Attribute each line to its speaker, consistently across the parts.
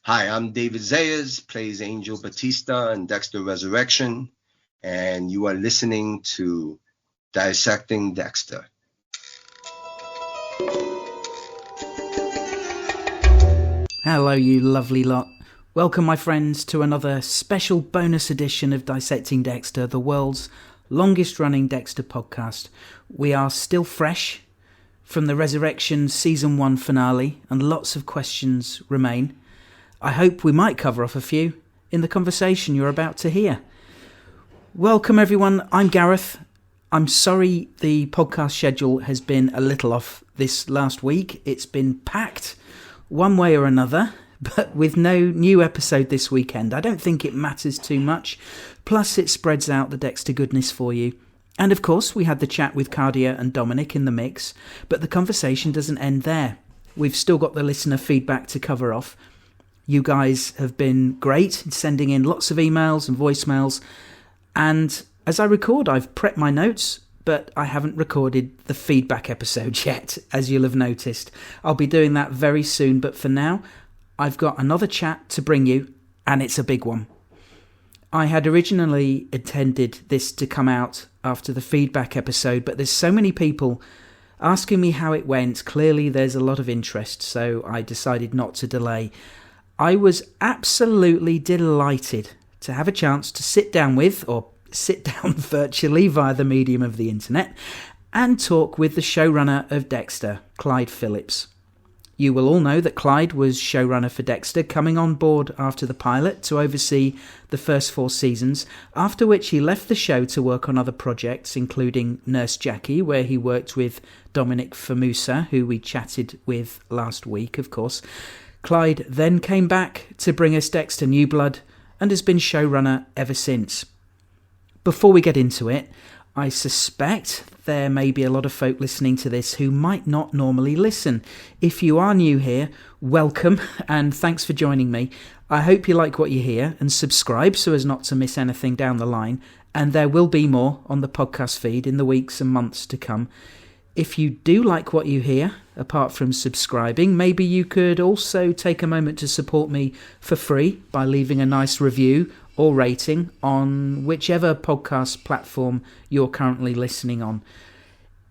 Speaker 1: Hi, I'm David Zayas, plays Angel Batista in Dexter Resurrection, and you are listening to Dissecting Dexter.
Speaker 2: Hello, you lovely lot. Welcome, my friends, to another special bonus edition of Dissecting Dexter, the world's longest-running Dexter podcast. We are still fresh from the Resurrection Season 1 finale, and lots of questions remain. I hope we might cover off a few in the conversation you're about to hear. Welcome, everyone. I'm Gareth. I'm sorry the podcast schedule has been a little off this last week. It's been packed one way or another, but with no new episode this weekend. I don't think it matters too much. Plus, it spreads out the Dexter goodness for you. And of course, we had the chat with Cardia and Dominic in the mix, but the conversation doesn't end there. We've still got the listener feedback to cover off. You guys have been great, sending in lots of emails and voicemails. And as I record, I've prepped my notes, but I haven't recorded the feedback episode yet, as you'll have noticed. I'll be doing that very soon, but for now, I've got another chat to bring you, and it's a big one. I had originally intended this to come out after the feedback episode, but there's so many people asking me how it went. Clearly, there's a lot of interest, so I decided not to delay. I was absolutely delighted to have a chance to sit down virtually via the medium of the internet and talk with the showrunner of Dexter, CLYDE PHILLIPS. You will all know that CLYDE was showrunner for Dexter, coming on board after the pilot to oversee the first 4 seasons, after which he left the show to work on other projects, including Nurse Jackie, where he worked with Dominic Famusa, who we chatted with last week, of course. CLYDE then came back to bring us Dexter New Blood and has been showrunner ever since. Before we get into it, I suspect there may be a lot of folk listening to this who might not normally listen. If you are new here, welcome and thanks for joining me. I hope you like what you hear and subscribe so as not to miss anything down the line, and there will be more on the podcast feed in the weeks and months to come. If you do like what you hear, apart from subscribing, maybe you could also take a moment to support me for free by leaving a nice review or rating on whichever podcast platform you're currently listening on.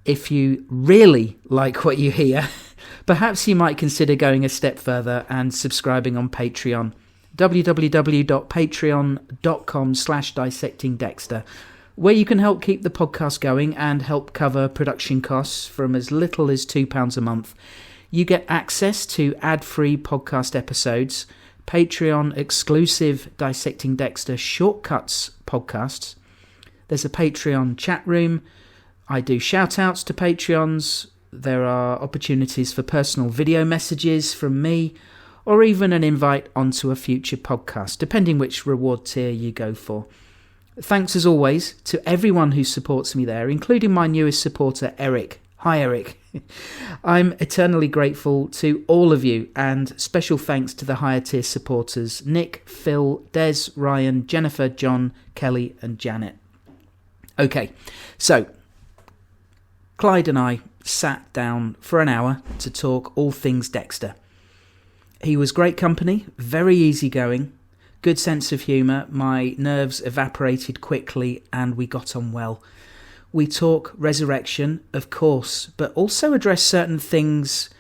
Speaker 2: If you really like what you hear, perhaps you might consider going a step further and subscribing on Patreon. www.patreon.com/dissectingdexter, where you can help keep the podcast going and help cover production costs from as little as £2 a month. You get access to ad-free podcast episodes, Patreon exclusive Dissecting Dexter Shortcuts podcasts. There's a Patreon chat room. I do shout outs to Patreons. There are opportunities for personal video messages from me, or even an invite onto a future podcast, depending which reward tier you go for. Thanks as always to everyone who supports me there, including my newest supporter, Eric. Hi, Eric. I'm eternally grateful to all of you, and special thanks to the higher tier supporters, Nick, Phil, Des, Ryan, Jennifer, John, Kelly and Janet. Okay, so CLYDE and I sat down for an hour to talk all things Dexter. He was great company, very easygoing, good sense of humour, my nerves evaporated quickly and we got on well. We talk Resurrection, of course, but also address certain things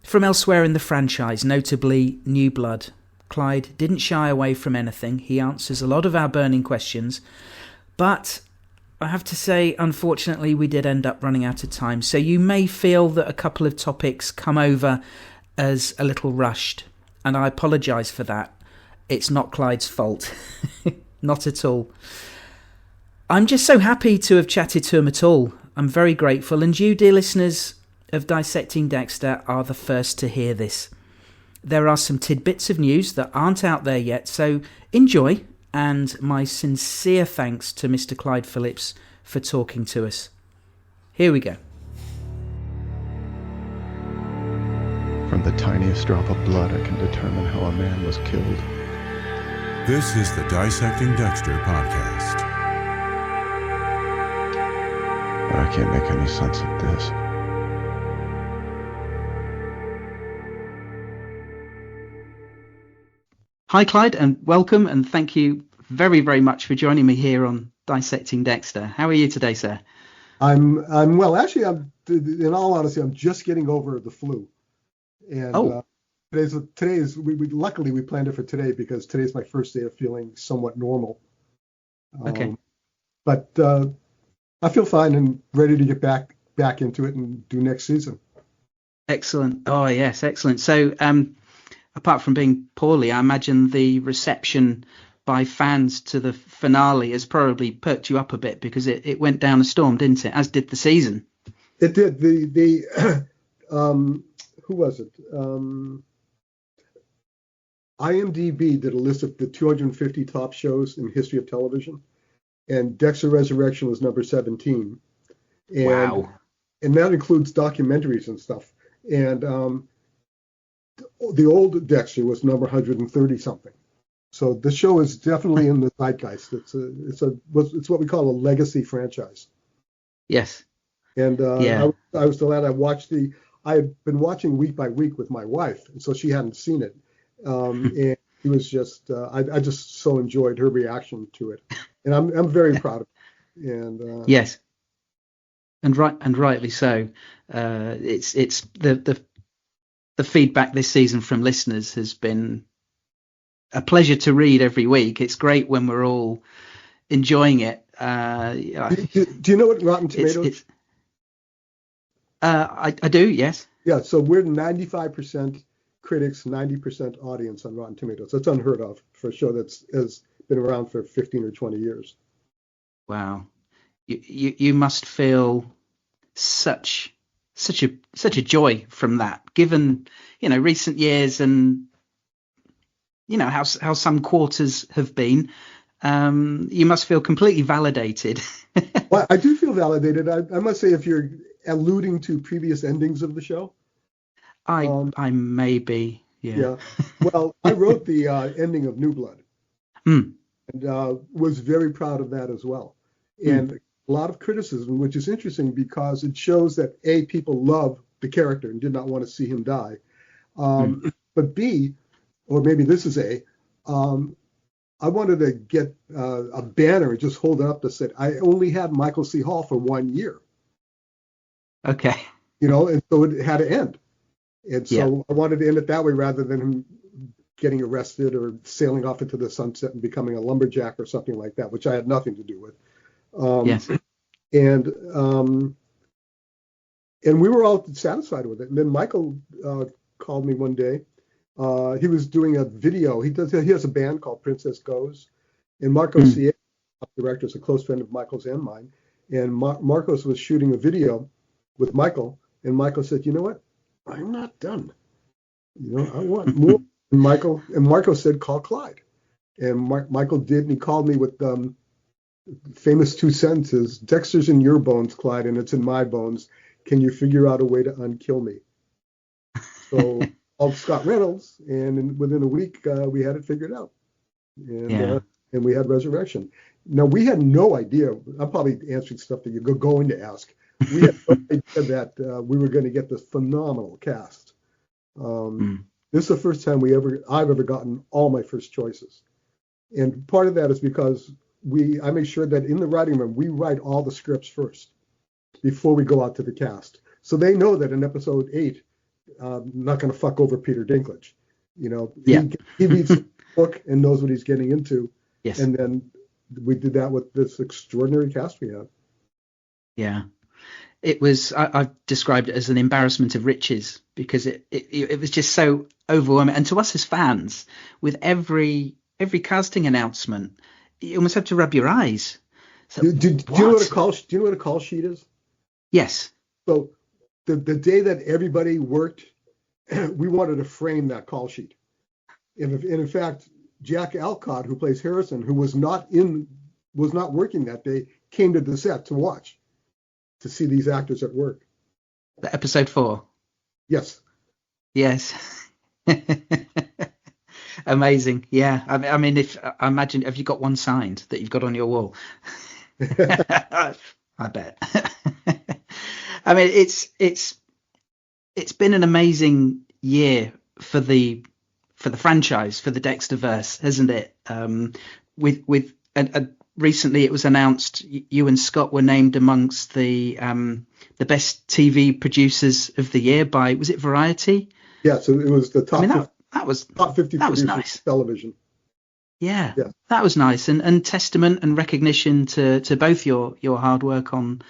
Speaker 2: from elsewhere in the franchise, notably New Blood. CLYDE didn't shy away from anything. He answers a lot of our burning questions, but I have to say, unfortunately, we did end up running out of time, so you may feel that a couple of topics come over as a little rushed, and I apologise for that. It's not CLYDE's fault. Not at all. I'm just so happy to have chatted to him at all. I'm very grateful, and you, dear listeners of Dissecting Dexter, are the first to hear this. There are some tidbits of news that aren't out there yet, so enjoy, and my sincere thanks to Mr. CLYDE PHILLIPS for talking to us. Here we go.
Speaker 3: From the tiniest drop of blood, I can determine how a man was killed.
Speaker 4: This is the Dissecting Dexter Podcast.
Speaker 3: But I can't make any sense of this.
Speaker 2: Hi, Clyde, and welcome, and thank you very, very much for joining me here on Dissecting Dexter. How are you today, sir?
Speaker 5: I'm well. Actually, in all honesty, I'm just getting over the flu. And today is we luckily we planned it for today because today's my first day of feeling somewhat normal.
Speaker 2: Okay.
Speaker 5: But I feel fine and ready to get back into it and do next season.
Speaker 2: Excellent. Oh, yes, excellent. So, apart from being poorly, I imagine the reception by fans to the finale has probably perked you up a bit because it went down a storm, didn't it? As did the season.
Speaker 5: It did. The who was it? IMDb did a list of the 250 top shows in history of television, and Dexter Resurrection was number 17. And,
Speaker 2: wow.
Speaker 5: And that includes documentaries and stuff. And the old Dexter was number 130 something. So the show is definitely in the zeitgeist. It's what we call a legacy franchise.
Speaker 2: Yes.
Speaker 5: And I was glad I had been watching week by week with my wife, and so she hadn't seen it. And it was just I just so enjoyed her reaction to it, and I'm very proud of it. And
Speaker 2: yes, and rightly so. It's the feedback this season from listeners has been a pleasure to read every week. It's great when we're all enjoying it.
Speaker 5: Do you know what Rotten Tomatoes?
Speaker 2: I do, yes.
Speaker 5: Yeah, so we're 95% critics, 90% audience on Rotten Tomatoes. That's unheard of for a show has been around for 15 or 20 years.
Speaker 2: Wow, you must feel such a joy from that, given recent years and how some quarters have been. You must feel completely validated.
Speaker 5: Well, I do feel validated. I must say, if you're alluding to previous endings of the show,
Speaker 2: I may be. Yeah.
Speaker 5: Well, I wrote the ending of New Blood, and was very proud of that as well. And a lot of criticism, which is interesting because it shows that people love the character and did not want to see him die. But B, or maybe this is I wanted to get a banner and just hold it up that said, I only had Michael C. Hall for 1 year.
Speaker 2: Okay.
Speaker 5: And so it had to end. And so I wanted to end it that way rather than him getting arrested or sailing off into the sunset and becoming a lumberjack or something like that, which I had nothing to do with.
Speaker 2: Yes.
Speaker 5: And we were all satisfied with it. And then Michael called me one day. He was doing a video. He has a band called Princess Goes, and Marcos, the director, is a close friend of Michael's and mine. And Marcos was shooting a video with Michael, and Michael said, "You know what? I'm not done. I want more." And Marco said, "Call Clyde." And Michael did, and he called me with famous 2 sentences: "Dexter's in your bones, Clyde, and it's in my bones. Can you figure out a way to unkill me?" So called Scott Reynolds, and within a week we had it figured out, and we had Resurrection. Now, we had no idea. I'm probably answering stuff that you're going to ask. We had no idea that we were going to get this phenomenal cast. This is the first time I've ever gotten all my first choices, and part of that is because I make sure that in the writing room we write all the scripts first before we go out to the cast, so they know that in episode 8. I'm not going to fuck over Peter Dinklage. He reads the book and knows what he's getting into.
Speaker 2: Yes.
Speaker 5: And then we did that with this extraordinary cast we have.
Speaker 2: Yeah. It was, I've described it as an embarrassment of riches because it was just so overwhelming. And to us as fans, with every casting announcement, you almost have to rub your eyes. So,
Speaker 5: do you know what a call sheet is?
Speaker 2: Yes.
Speaker 5: So the day that everybody worked, we wanted to frame that call sheet. And in fact, Jack Alcott, who plays Harrison, who was not working that day, came to the set to watch, to see these actors at work.
Speaker 2: The episode 4.
Speaker 5: Yes.
Speaker 2: Yes. Amazing. Yeah. I mean, I imagine, have you got one signed that you've got on your wall? I bet. I mean, it's been an amazing year for the the franchise, for the Dexterverse, hasn't it? Recently it was announced you and Scott were named amongst the best TV producers of the year by, was it Variety?
Speaker 5: Yeah, so it was the top.
Speaker 2: I mean, that was
Speaker 5: top 50
Speaker 2: that was
Speaker 5: producers
Speaker 2: nice.
Speaker 5: of television.
Speaker 2: Yeah, that was nice, and testament and recognition to both your hard work on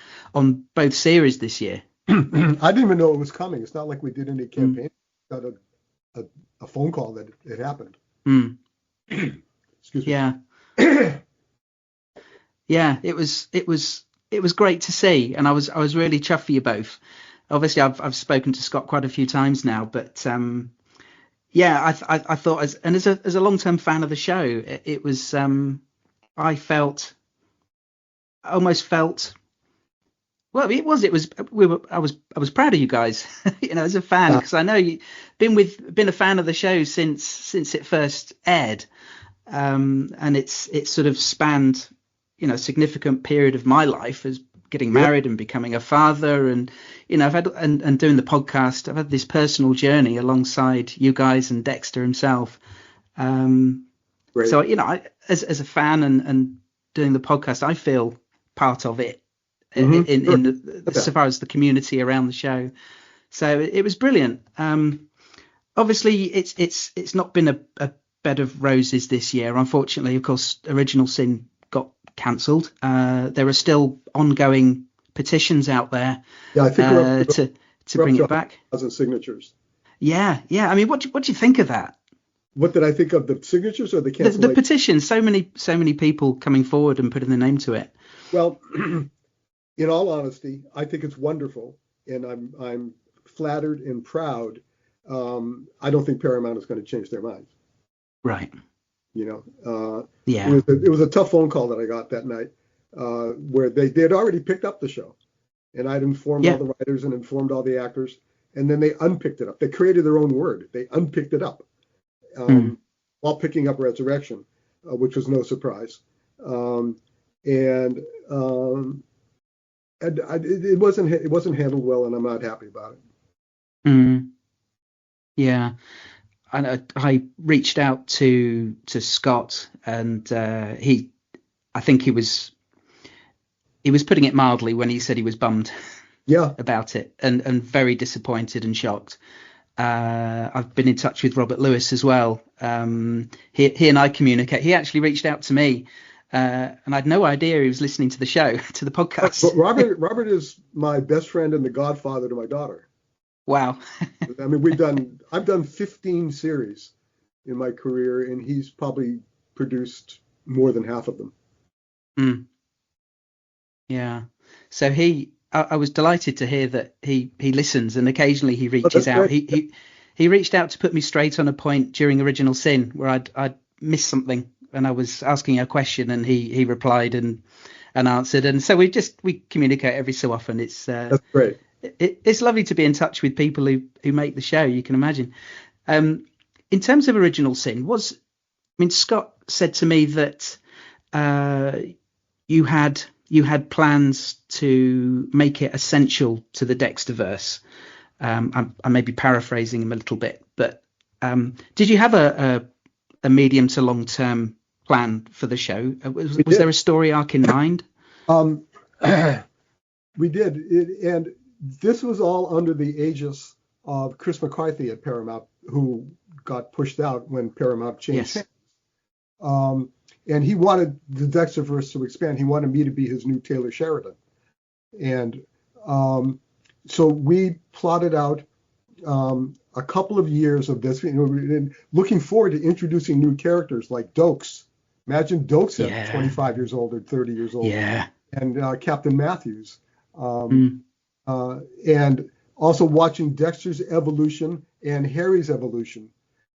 Speaker 2: both series this year.
Speaker 5: I didn't even know it was coming. It's not like we did any campaign. Got a phone call that it happened. Excuse me.
Speaker 2: Yeah. Yeah, it was great to see, and I was really chuffed for you both. Obviously, I've spoken to Scott quite a few times now, but yeah, I thought as a long-term fan of the show, it was I almost felt. Well, I was proud of you guys, as a fan, because I know you've been a fan of the show since it first aired, and it's sort of spanned, a significant period of my life as getting married and becoming a father, and I've had and doing the podcast. I've had this personal journey alongside you guys and Dexter himself. So as a fan and doing the podcast, I feel part of it. So far as the community around the show, so it was brilliant. Obviously, it's not been a bed of roses this year. Unfortunately, of course, Original Sin got cancelled. There are still ongoing petitions out there. Yeah, I think to bring it back.
Speaker 5: 1,000 signatures.
Speaker 2: Yeah. I mean, what do you think of that?
Speaker 5: What did I think of the signatures or the cancellation?
Speaker 2: The petitions. So many people coming forward and putting their name to it.
Speaker 5: Well. In all honesty, I think it's wonderful, and I'm flattered and proud. I don't think Paramount is going to change their minds.
Speaker 2: Right.
Speaker 5: Yeah.
Speaker 2: It
Speaker 5: was a tough phone call that I got that night, where they had already picked up the show, and I'd informed all the writers and informed all the actors, and then they unpicked it up. They created their own word. They unpicked it up, while picking up Resurrection, which was no surprise, And it wasn't handled well, and I'm not happy about it.
Speaker 2: Yeah, and I reached out to Scott, and I think he was putting it mildly when he said he was bummed. About it, and very disappointed and shocked. I've been in touch with Robert Lewis as well. He and I communicate. He actually reached out to me. And I had no idea he was listening to the show, to the podcast.
Speaker 5: But Robert is my best friend and the godfather to my daughter.
Speaker 2: Wow.
Speaker 5: I mean, I've done 15 series in my career, and he's probably produced more than half of them.
Speaker 2: Yeah. So I was delighted to hear that he listens, and occasionally he reaches out. He reached out to put me straight on a point during Original Sin where I'd missed something. And I was asking a question, and he replied and answered, and so we communicate every so often. That's
Speaker 5: great.
Speaker 2: It's lovely to be in touch with people who make the show. You can imagine. In terms of Original Sin, Scott said to me that you had plans to make it essential to the Dexterverse. I may be paraphrasing him a little bit, but did you have a medium to long term plan for the show? Was there a story arc in mind?
Speaker 5: We did, and this was all under the aegis of Chris McCarthy at Paramount, who got pushed out when Paramount changed.
Speaker 2: Yes.
Speaker 5: And he wanted the Dexterverse to expand. He wanted me to be his new Taylor Sheridan, and so we plotted out a couple of years of this, looking forward to introducing new characters like Dokes. Imagine Dokes at 25 years old or 30 years old.
Speaker 2: Yeah.
Speaker 5: And Captain Matthews. And also watching Dexter's evolution and Harry's evolution.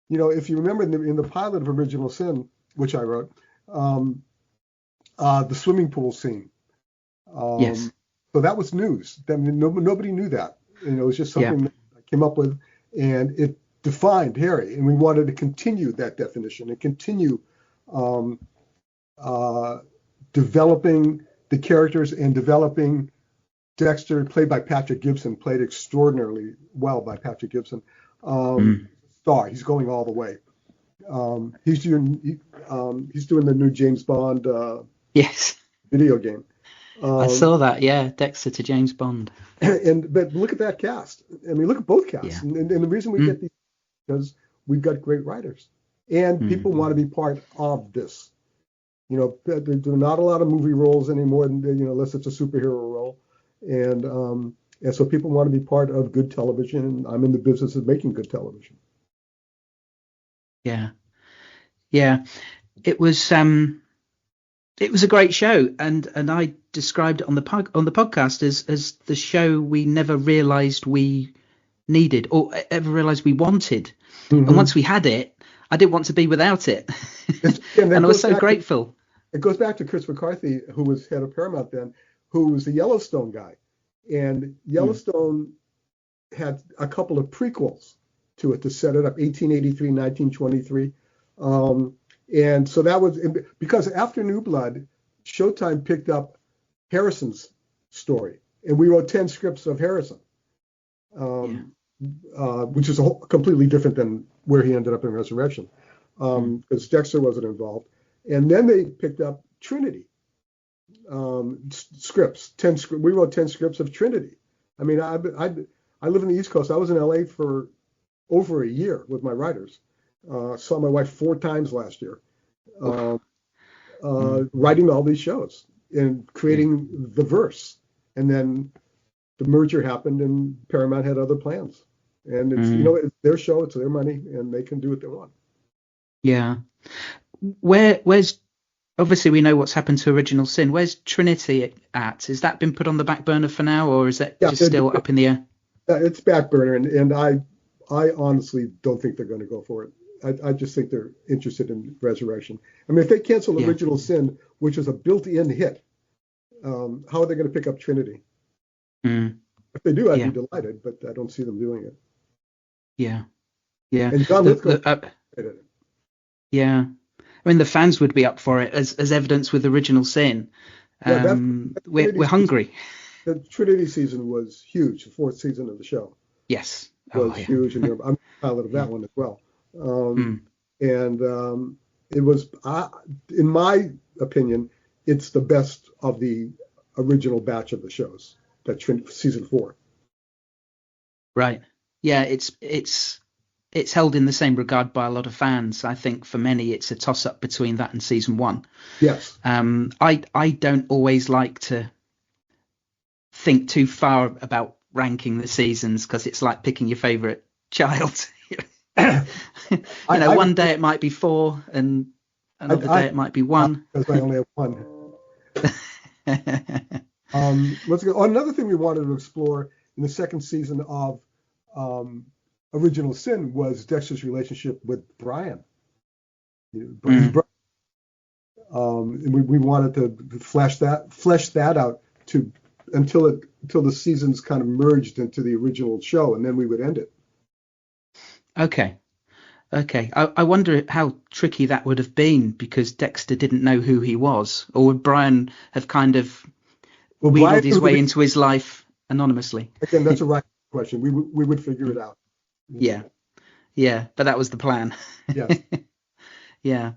Speaker 5: If you remember in the pilot of Original Sin, which I wrote, the swimming pool scene.
Speaker 2: Yes.
Speaker 5: So that was news. I mean, nobody knew that. It was just something that I came up with. And it defined Harry, and we wanted to continue that definition and continue developing the characters and developing Dexter, played by Patrick Gibson, played extraordinarily well by Patrick Gibson. Star, he's going all the way. He's doing the new James Bond
Speaker 2: Yes,
Speaker 5: video game.
Speaker 2: I saw that. Yeah, Dexter to James Bond.
Speaker 5: But look at that cast. I mean, look at both casts.
Speaker 2: Yeah.
Speaker 5: And the reason we get these is because we've got great writers, and people want to be part of this. You know, there are not a lot of movie roles anymore, unless it's a superhero role, and so people want to be part of good television. And I'm in the business of making good television.
Speaker 2: Yeah, yeah. It was a great show, and I described it on the podcast as the show we never realised we needed or ever realised we wanted. And once we had it, I didn't want to be without it. And I was so grateful.
Speaker 5: It goes back to Chris McCarthy, who was head of Paramount then, who was the Yellowstone guy. And Yellowstone had a couple of prequels to it to set it up, 1883, 1923. And so that was because after New Blood, Showtime picked up Harrison's story, and we wrote 10 scripts of Harrison, which is completely different than where he ended up in Resurrection, because Dexter wasn't involved. And then they picked up Trinity scripts. We wrote 10 scripts of Trinity. I mean, I live in the East Coast. I was in LA for over a year with my writers. Saw my wife 4 times last year, writing all these shows and creating the verse. And then the merger happened, and Paramount had other plans. And it's it's their show, it's their money, and they can do what they want. Yeah.
Speaker 2: Where's obviously we know what's happened to Original Sin. Where's Trinity at? Has that been put on the back burner for now, or is that just still up in the air?
Speaker 5: It's back burner, and I honestly don't think they're going to go for it. I just think they're interested in Resurrection. I mean, if they cancel Original Sin, which is a built-in hit, how are they going to pick up Trinity? If they do, I'd be delighted, but I don't see them doing it.
Speaker 2: Yeah.
Speaker 5: And John Lithgow
Speaker 2: yeah. I mean, the fans would be up for it, as evidence with Original Sin. We're hungry.
Speaker 5: The Trinity season was huge. The 4th season of the show.
Speaker 2: Yes.
Speaker 5: Was huge, and I'm a pilot of that one as well. And it was, in my opinion, it's the best of the original batch of the shows. That season 4.
Speaker 2: Right. Yeah. It's held in the same regard by a lot of fans. I think for many, it's a toss-up between that and season 1.
Speaker 5: Yes.
Speaker 2: I don't always like to think too far about ranking the seasons, because it's like picking your favorite child. One day it might be 4, and another day it might be 1.
Speaker 5: Because I only have 1. Let's go. Another thing we wanted to explore in the 2nd season of Original Sin was Dexter's relationship with Brian. We wanted to flesh that out until the seasons kind of merged into the original show, and then we would end it. Okay. I wonder how tricky that would have been, because Dexter didn't know who he was, or would Brian have kind of wheedled his way into his life anonymously? Again, that's a right question. We would figure it out. Yeah, but that was the plan. Yeah. Yeah.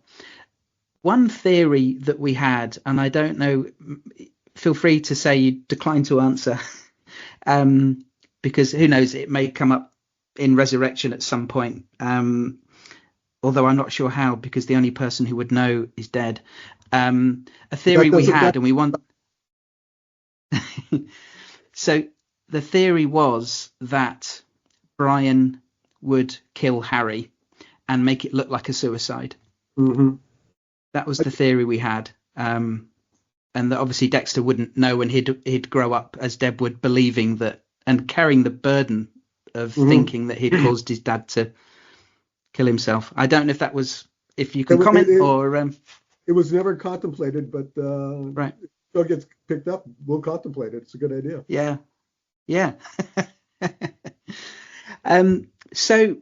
Speaker 5: One theory that we had, and I don't know, feel free to say you decline to answer, because who knows, it may come up in Resurrection at some point, although I'm not sure how, because the only person who would know is dead. A theory we had, and we want... So the theory was that Brian would kill Harry and make it look like a suicide. That was the theory we had, and that obviously Dexter wouldn't know, and he'd grow up as Deb would, believing that and carrying the burden of thinking that he'd caused his dad to kill himself. I don't know if that was, if you can comment, or it was never contemplated, but right, if it gets picked up, we'll contemplate it. It's a good idea. Yeah. So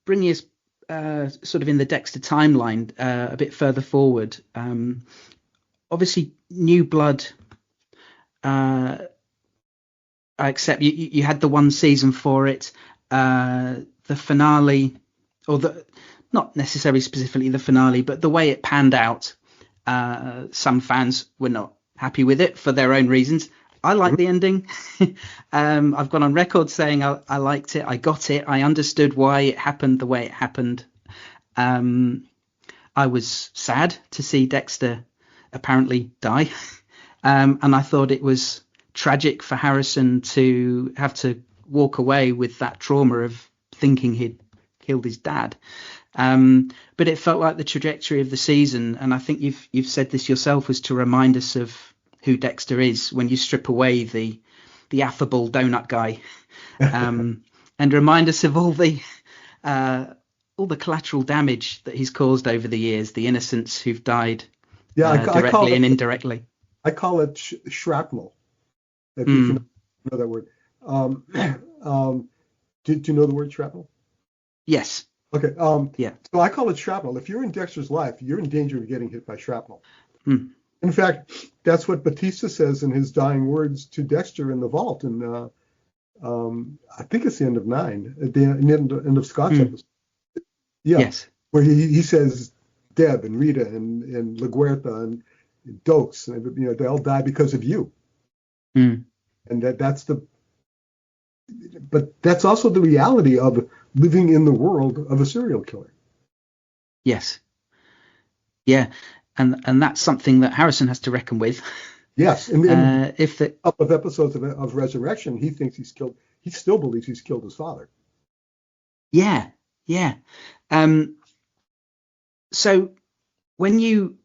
Speaker 5: bringing us sort of in the Dexter timeline a bit further forward, obviously New Blood, I accept you had the 1 season for it, the finale, or
Speaker 2: not necessarily specifically the finale, but the way it panned out. Some fans were not happy with it for their own reasons. I like the ending. I've gone on record saying I liked it. I got it. I understood why it happened the way it happened. I was sad to see Dexter apparently die. And I thought it was tragic for Harrison to have to walk away with that trauma of thinking he'd killed his dad. But it felt like the trajectory of the season, and I think you've said this yourself, was to remind us of who Dexter is when you strip away the affable donut guy, and remind us of all the collateral damage that he's caused over the years, the innocents who've died directly and indirectly.
Speaker 5: I call it shrapnel. If you know that word. Do you know the word shrapnel?
Speaker 2: Yes.
Speaker 5: Okay.
Speaker 2: Yeah.
Speaker 5: So I call it shrapnel. If you're in Dexter's life, you're in danger of getting hit by shrapnel.
Speaker 2: Mm.
Speaker 5: In fact, that's what Batista says in his dying words to Dexter in the vault. And I think it's the end of 9, at the end of Scott's episode. Yeah. Yes. Where he says Deb and Rita and LaGuerta and Dokes, and they all die because of you.
Speaker 2: Mm.
Speaker 5: And but that's also the reality of living in the world of a serial killer.
Speaker 2: Yes. Yeah. And that's something that Harrison has to reckon with.
Speaker 5: Yes. And if the couple of episodes of Resurrection, he thinks he still believes he's killed his father.
Speaker 2: Yeah. Yeah. So when you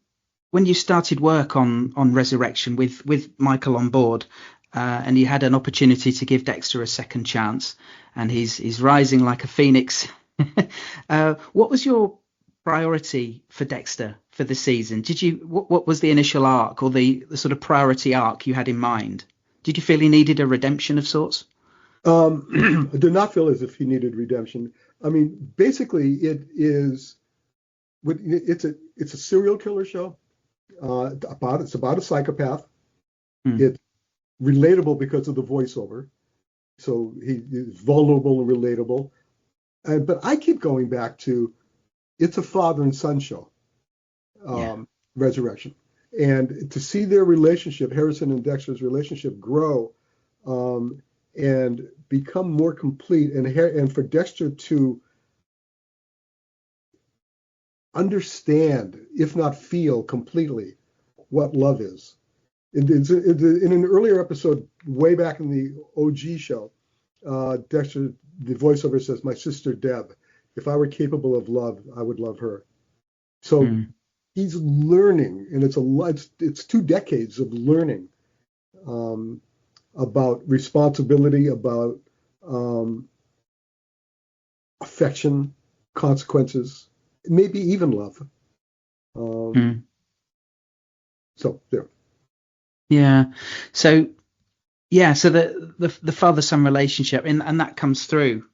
Speaker 2: started work on Resurrection with Michael on board, and you had an opportunity to give Dexter a second chance, and he's rising like a phoenix. What was your priority for Dexter for the season? What was the initial arc, or the sort of priority arc you had in mind? Did you feel he needed a redemption of sorts?
Speaker 5: I do not feel as if he needed redemption. I mean, basically, it's a serial killer show. It's about a psychopath. It's relatable because of the voiceover, so he is vulnerable and relatable. But I keep going back to it's a father and son show, Resurrection, and to see their relationship, Harrison and Dexter's relationship, grow and become more complete, and for Dexter to understand, if not feel completely, what love is. In an earlier episode, way back in the OG show, Dexter, the voiceover says, "My sister Deb, if I were capable of love, I would love her." So he's learning, and it's 2 decades of learning about responsibility, about affection, consequences, maybe even love. So there.
Speaker 2: Yeah. So the father-son relationship, and that comes through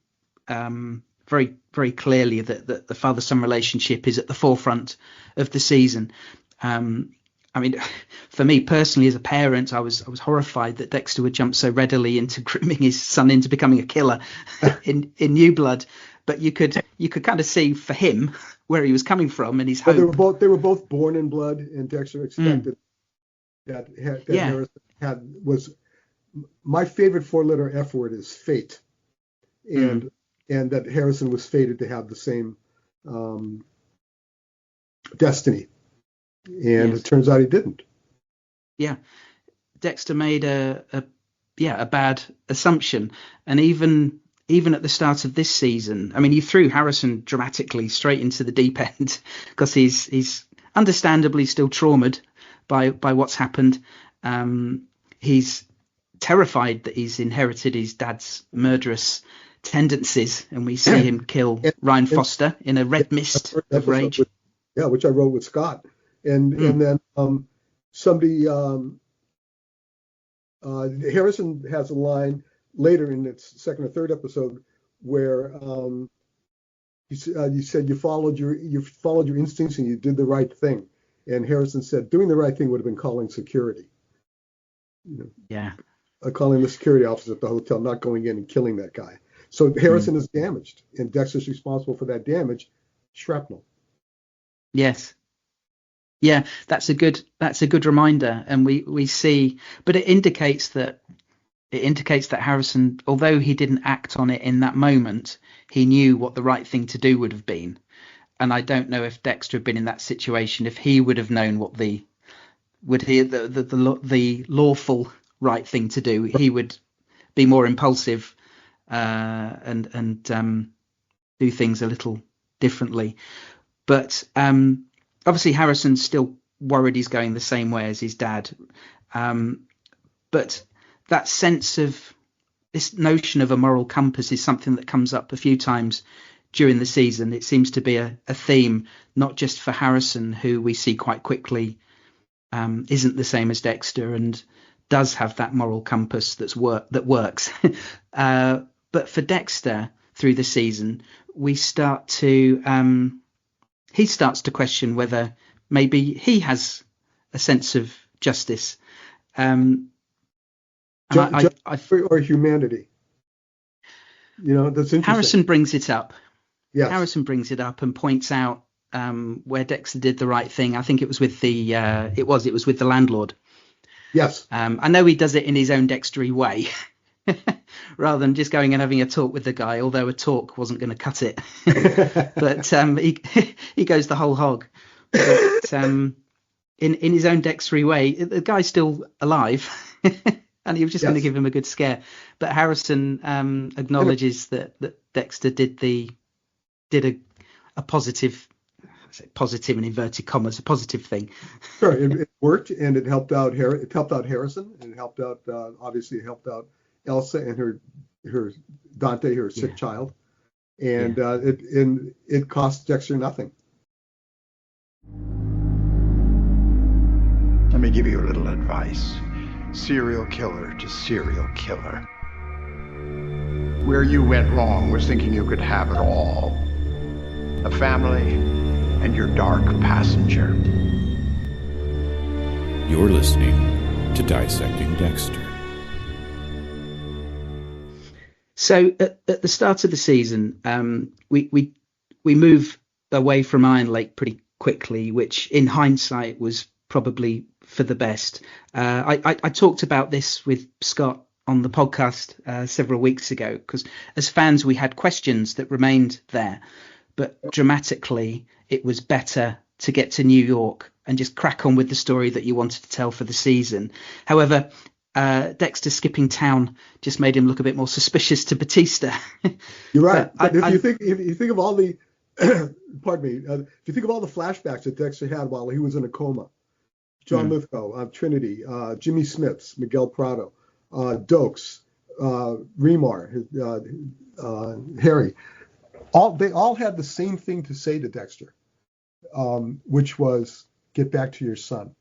Speaker 2: very, very clearly, that the father-son relationship is at the forefront of the season. I mean, for me personally, as a parent, I was horrified that Dexter would jump so readily into grooming his son into becoming a killer in New Blood. But you could kind of see for him where he was coming from and his hope.
Speaker 5: They were both born in blood, and Dexter expected that Harrison was. My favorite 4-letter F word is fate, and that Harrison was fated to have the same destiny, and it turns out he didn't. Yeah,
Speaker 2: Dexter made a bad assumption, and even at the start of this season, I mean, you threw Harrison dramatically straight into the deep end because he's understandably still traumatized by what's happened. He's terrified that he's inherited his dad's murderous tendencies, and we see him kill Ryan Foster in a red mist of rage.
Speaker 5: Which I wrote with Scott, and then somebody Harrison has a line later in its second or third episode where you said you followed your instincts and you did the right thing, and Harrison said doing the right thing would have been calling security. Calling the security officer at the hotel, not going in and killing that guy. So Harrison is damaged, and Dexter's responsible for that damage, shrapnel.
Speaker 2: Yes. Yeah, that's a good reminder, and we see, but it indicates that Harrison, although he didn't act on it in that moment, he knew what the right thing to do would have been. And I don't know if Dexter had been in that situation, if he would have known what the lawful right thing to do. He would be more impulsive and do things a little differently. But obviously Harrison's still worried he's going the same way as his dad. But that sense of this notion of a moral compass is something that comes up a few times during the season. It seems to be a theme, not just for Harrison, who we see quite quickly isn't the same as Dexter and does have that moral compass that works. But for Dexter, through the season, he starts to question whether maybe he has a sense of justice.
Speaker 5: Or humanity. That's interesting.
Speaker 2: Harrison brings it up.
Speaker 5: Yes.
Speaker 2: Harrison brings it up and points out where Dexter did the right thing. I think it was with it was with the landlord.
Speaker 5: Yes.
Speaker 2: I know he does it in his own Dextery way, rather than just going and having a talk with the guy, although a talk wasn't going to cut it. But he goes the whole hog. But in his own Dextery way, the guy's still alive. And he was just going to give him a good scare. But Harrison acknowledges that Dexter did a positive in inverted commas, a positive thing.
Speaker 5: Sure, it worked, and it helped out Harrison, and it helped out obviously it helped out Elsa and her Dante, her sick child, and it cost Dexter nothing.
Speaker 3: Let me give you a little advice. Serial killer to serial killer. Where you went wrong was thinking you could have it all. A family and your dark passenger.
Speaker 4: You're listening to Dissecting Dexter.
Speaker 2: So at the start of the season, we move away from Iron Lake pretty quickly, which in hindsight was probably for the best. I talked about this with Scott on the podcast several weeks ago, because as fans we had questions that remained there, but dramatically it was better to get to New York and just crack on with the story that you wanted to tell for the season. However, Dexter skipping town just made him look a bit more suspicious to Batista.
Speaker 5: You're right. But if you think of all the pardon me, if you think of all the flashbacks that Dexter had while he was in a coma, John Lithgow, Trinity, Jimmy Smits, Miguel Prado, Dokes, Remar, Harry, they all had the same thing to say to Dexter, which was, get back to your son.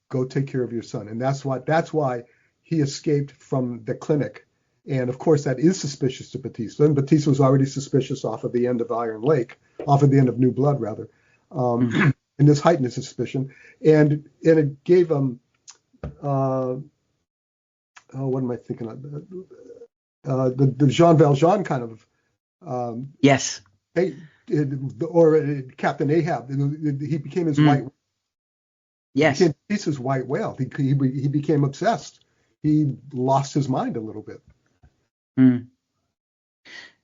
Speaker 5: Go take care of your son. And that's why he escaped from the clinic. And of course that is suspicious to Batista. And Batista was already suspicious off of the end of New Blood rather. And this heightened his suspicion. And it gave him what am I thinking of? The Jean Valjean kind of
Speaker 2: yes.
Speaker 5: Or Captain Ahab. He became his white.
Speaker 2: Yes.
Speaker 5: He became Batista's white whale. He became obsessed. He lost his mind a little bit.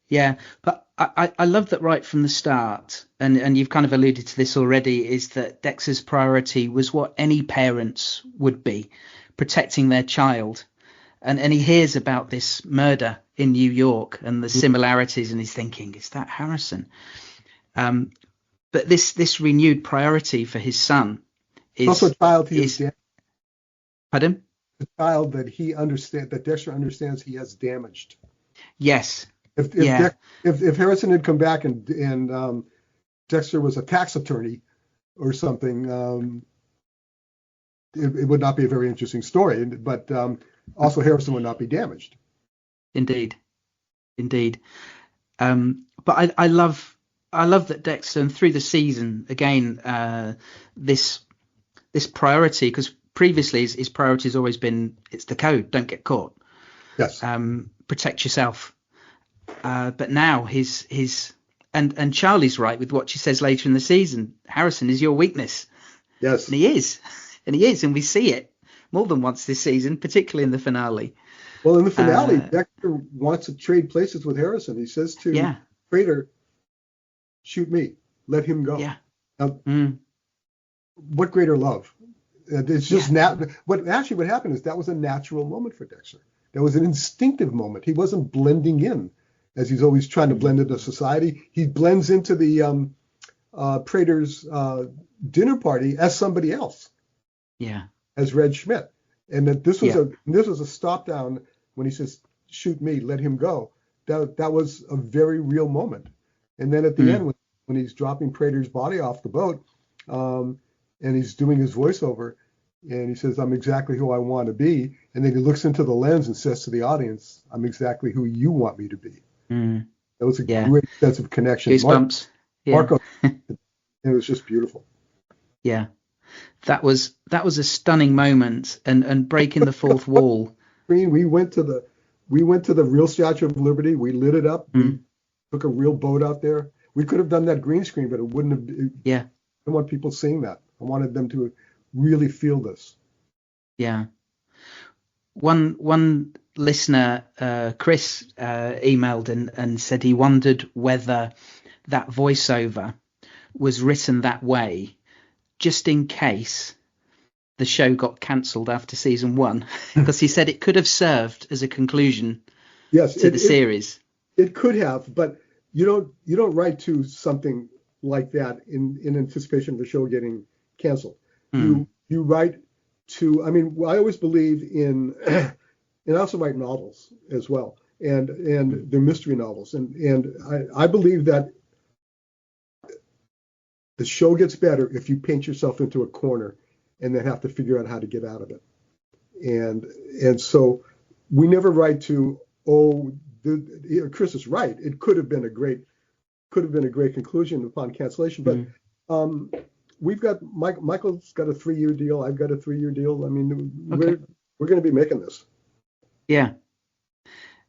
Speaker 2: Yeah, but I love that right from the start, and you've kind of alluded to this already, is that Dexter's priority was what any parents would be, protecting their child. And he hears about this murder in New York and the similarities, and he's thinking, is that Harrison? But this renewed priority for his son is
Speaker 5: also a child he is.
Speaker 2: Pardon?
Speaker 5: A child that Dexter understands he has damaged.
Speaker 2: Yes.
Speaker 5: If Harrison had come back and Dexter was a tax attorney or something, it would not be a very interesting story. But also Harrison would not be damaged.
Speaker 2: Indeed. But I love that Dexter, and through the season again, this priority, because previously his priority has always been, it's the code, don't get caught.
Speaker 5: Yes.
Speaker 2: Protect yourself. But now his And Charlie's right with what she says later in the season. Harrison is your weakness.
Speaker 5: Yes.
Speaker 2: And he is. And we see it more than once this season, particularly in the finale.
Speaker 5: Well, in the finale, Dexter wants to trade places with Harrison. He says to Prater, shoot me, let him go.
Speaker 2: Yeah.
Speaker 5: Now, what greater love? It's just what happened is that was a natural moment for Dexter. That was an instinctive moment. He wasn't blending in, as he's always trying to blend into society. He blends into the Prater's dinner party as somebody else.
Speaker 2: Yeah.
Speaker 5: As Red Schmidt. And that this was a stop down when he says, shoot me, let him go. That was a very real moment. And then at the end, when he's dropping Prater's body off the boat, and he's doing his voiceover, and he says, I'm exactly who I want to be. And then he looks into the lens and says to the audience, I'm exactly who you want me to be. That was a great sense of connection.
Speaker 2: Goosebumps.
Speaker 5: Marco, it was just beautiful.
Speaker 2: Yeah. That was a stunning moment, and breaking the fourth wall.
Speaker 5: We went to the real Statue of Liberty. We lit it up. We took a real boat out there. We could have done that green screen, but it wouldn't have. I don't want people seeing that. I wanted them to really feel this.
Speaker 2: Yeah. One listener, Chris, emailed and said he wondered whether that voiceover was written that way just in case the show got cancelled after season 1, because he said it could have served as a conclusion to the series.
Speaker 5: It could have, but you don't write to something like that in anticipation of the show getting canceled. You write to, I mean, I always believe in, and I also write novels as well, and they're mystery novels, and I believe that the show gets better if you paint yourself into a corner and then have to figure out how to get out of it. And so we never write to, Chris is right. It could have been a great conclusion upon cancellation. But we've got Michael's got a 3-year deal. I've got a 3-year deal. I mean, we're going to be making this.
Speaker 2: Yeah.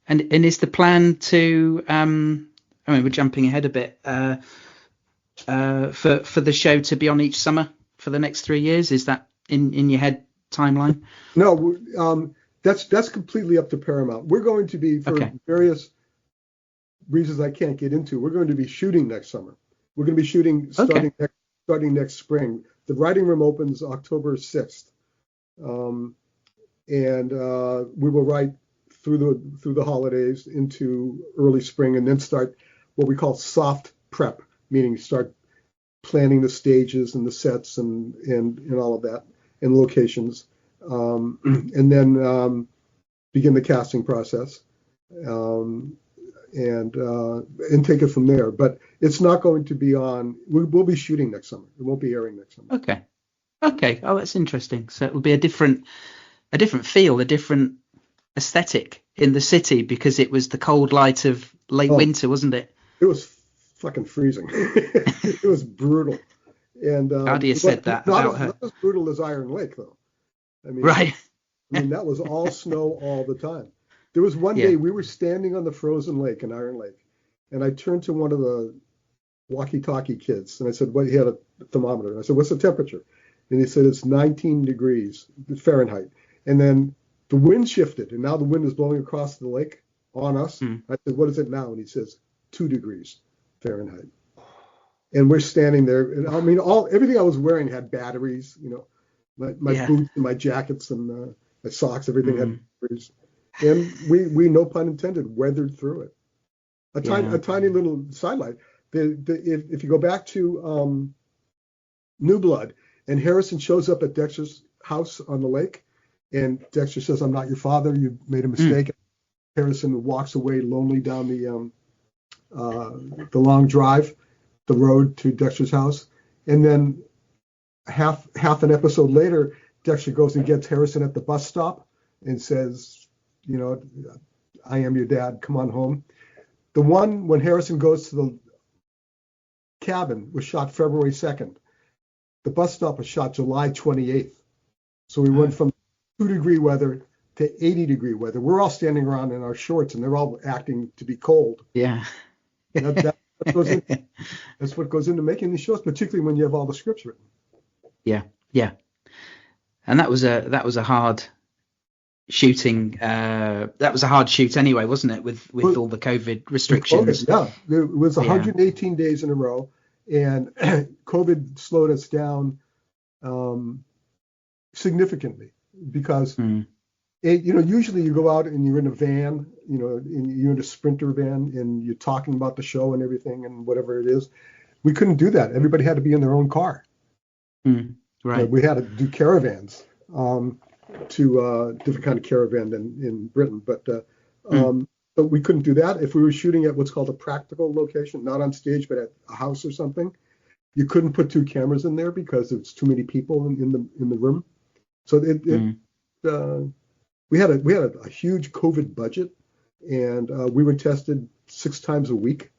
Speaker 2: And is the plan to? I mean, we're jumping ahead a bit. For the show to be on each summer for the next 3 years? Is that in your head timeline?
Speaker 5: No, that's completely up to Paramount. We're going to be, for various reasons I can't get into, we're going to be shooting next summer. We're going to be shooting starting next spring. The writing room opens October 6th. And we will write through the holidays into early spring, and then start what we call soft prep, meaning start planning the stages and the sets and all of that, and locations, and then begin the casting process, and take it from there. But it's not going to be on. We'll be shooting next summer. It won't be airing next summer.
Speaker 2: Okay. Oh, that's interesting. So it'll be a different feel, a different aesthetic in the city, because it was the cold light of late winter, wasn't it?
Speaker 5: It was fucking freezing. It was brutal. And
Speaker 2: Claudia said that about her.
Speaker 5: Not as brutal as Iron Lake, though. I mean,
Speaker 2: right.
Speaker 5: I mean, that was all snow all the time. There was one day we were standing on the frozen lake in Iron Lake, and I turned to one of the walkie-talkie kids, and I said, he had a thermometer. And I said, what's the temperature? And he said, it's 19 degrees Fahrenheit. And then the wind shifted, and now the wind is blowing across the lake on us. I said, what is it now? And he says, 2 degrees Fahrenheit. And we're standing there, and I mean, everything I was wearing had batteries, my boots and my jackets and my socks, everything had batteries. And we, no pun intended, weathered through it. A tiny little sidelight. If you go back to New Blood, and Harrison shows up at Dexter's house on the lake, and Dexter says, I'm not your father, you made a mistake. Harrison walks away lonely down the long drive, the road to Dexter's house. And then half an episode later, Dexter goes and gets Harrison at the bus stop and says, I am your dad, come on home. The one when Harrison goes to the cabin was shot February 2nd. The bus stop was shot July 28th. So we went from 2-degree weather to 80-degree weather. We're all standing around in our shorts, and they're all acting to be cold.
Speaker 2: Yeah.
Speaker 5: That's That goes in, that's what goes into making these shows, particularly when you have all the scripts written.
Speaker 2: Yeah. And that was a hard shooting. That was a hard shoot anyway, wasn't it? With all the COVID restrictions.
Speaker 5: COVID, yeah, it was 118 days in a row, and COVID slowed us down significantly because usually you go out and you're in a van, you're in a Sprinter van, and you're talking about the show and everything and whatever it is. We couldn't do that. Everybody had to be in their own car.
Speaker 2: Right.
Speaker 5: We had to do caravans. To different kind of caravan than in Britain, but we couldn't do that if we were shooting at what's called a practical location, not on stage, but at a house or something. You couldn't put two cameras in there because it's too many people in the room. So we had a huge COVID budget, and we were tested 6 times a week.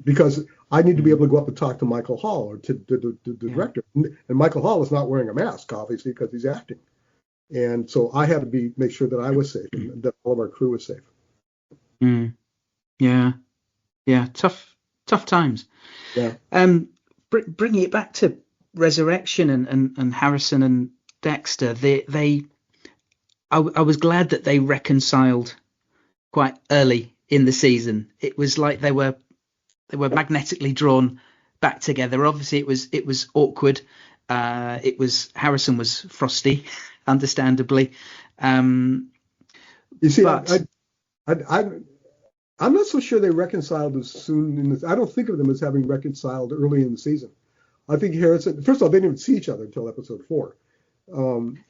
Speaker 5: Because I need to be able to go up and talk to Michael Hall or to the director. And Michael Hall is not wearing a mask, obviously, because he's acting. And so I had to make sure that I was safe and that all of our crew was safe.
Speaker 2: Yeah. Tough times.
Speaker 5: Yeah.
Speaker 2: Bringing it back to Resurrection and Harrison and Dexter, I was glad that they reconciled quite early in the season. It was like they were magnetically drawn back together. Obviously it was awkward. Harrison was frosty, understandably. You
Speaker 5: see, but I'm not so sure they reconciled as soon I don't think of them as having reconciled early in the season. I think Harrison, first of all, they didn't even see each other until episode 4.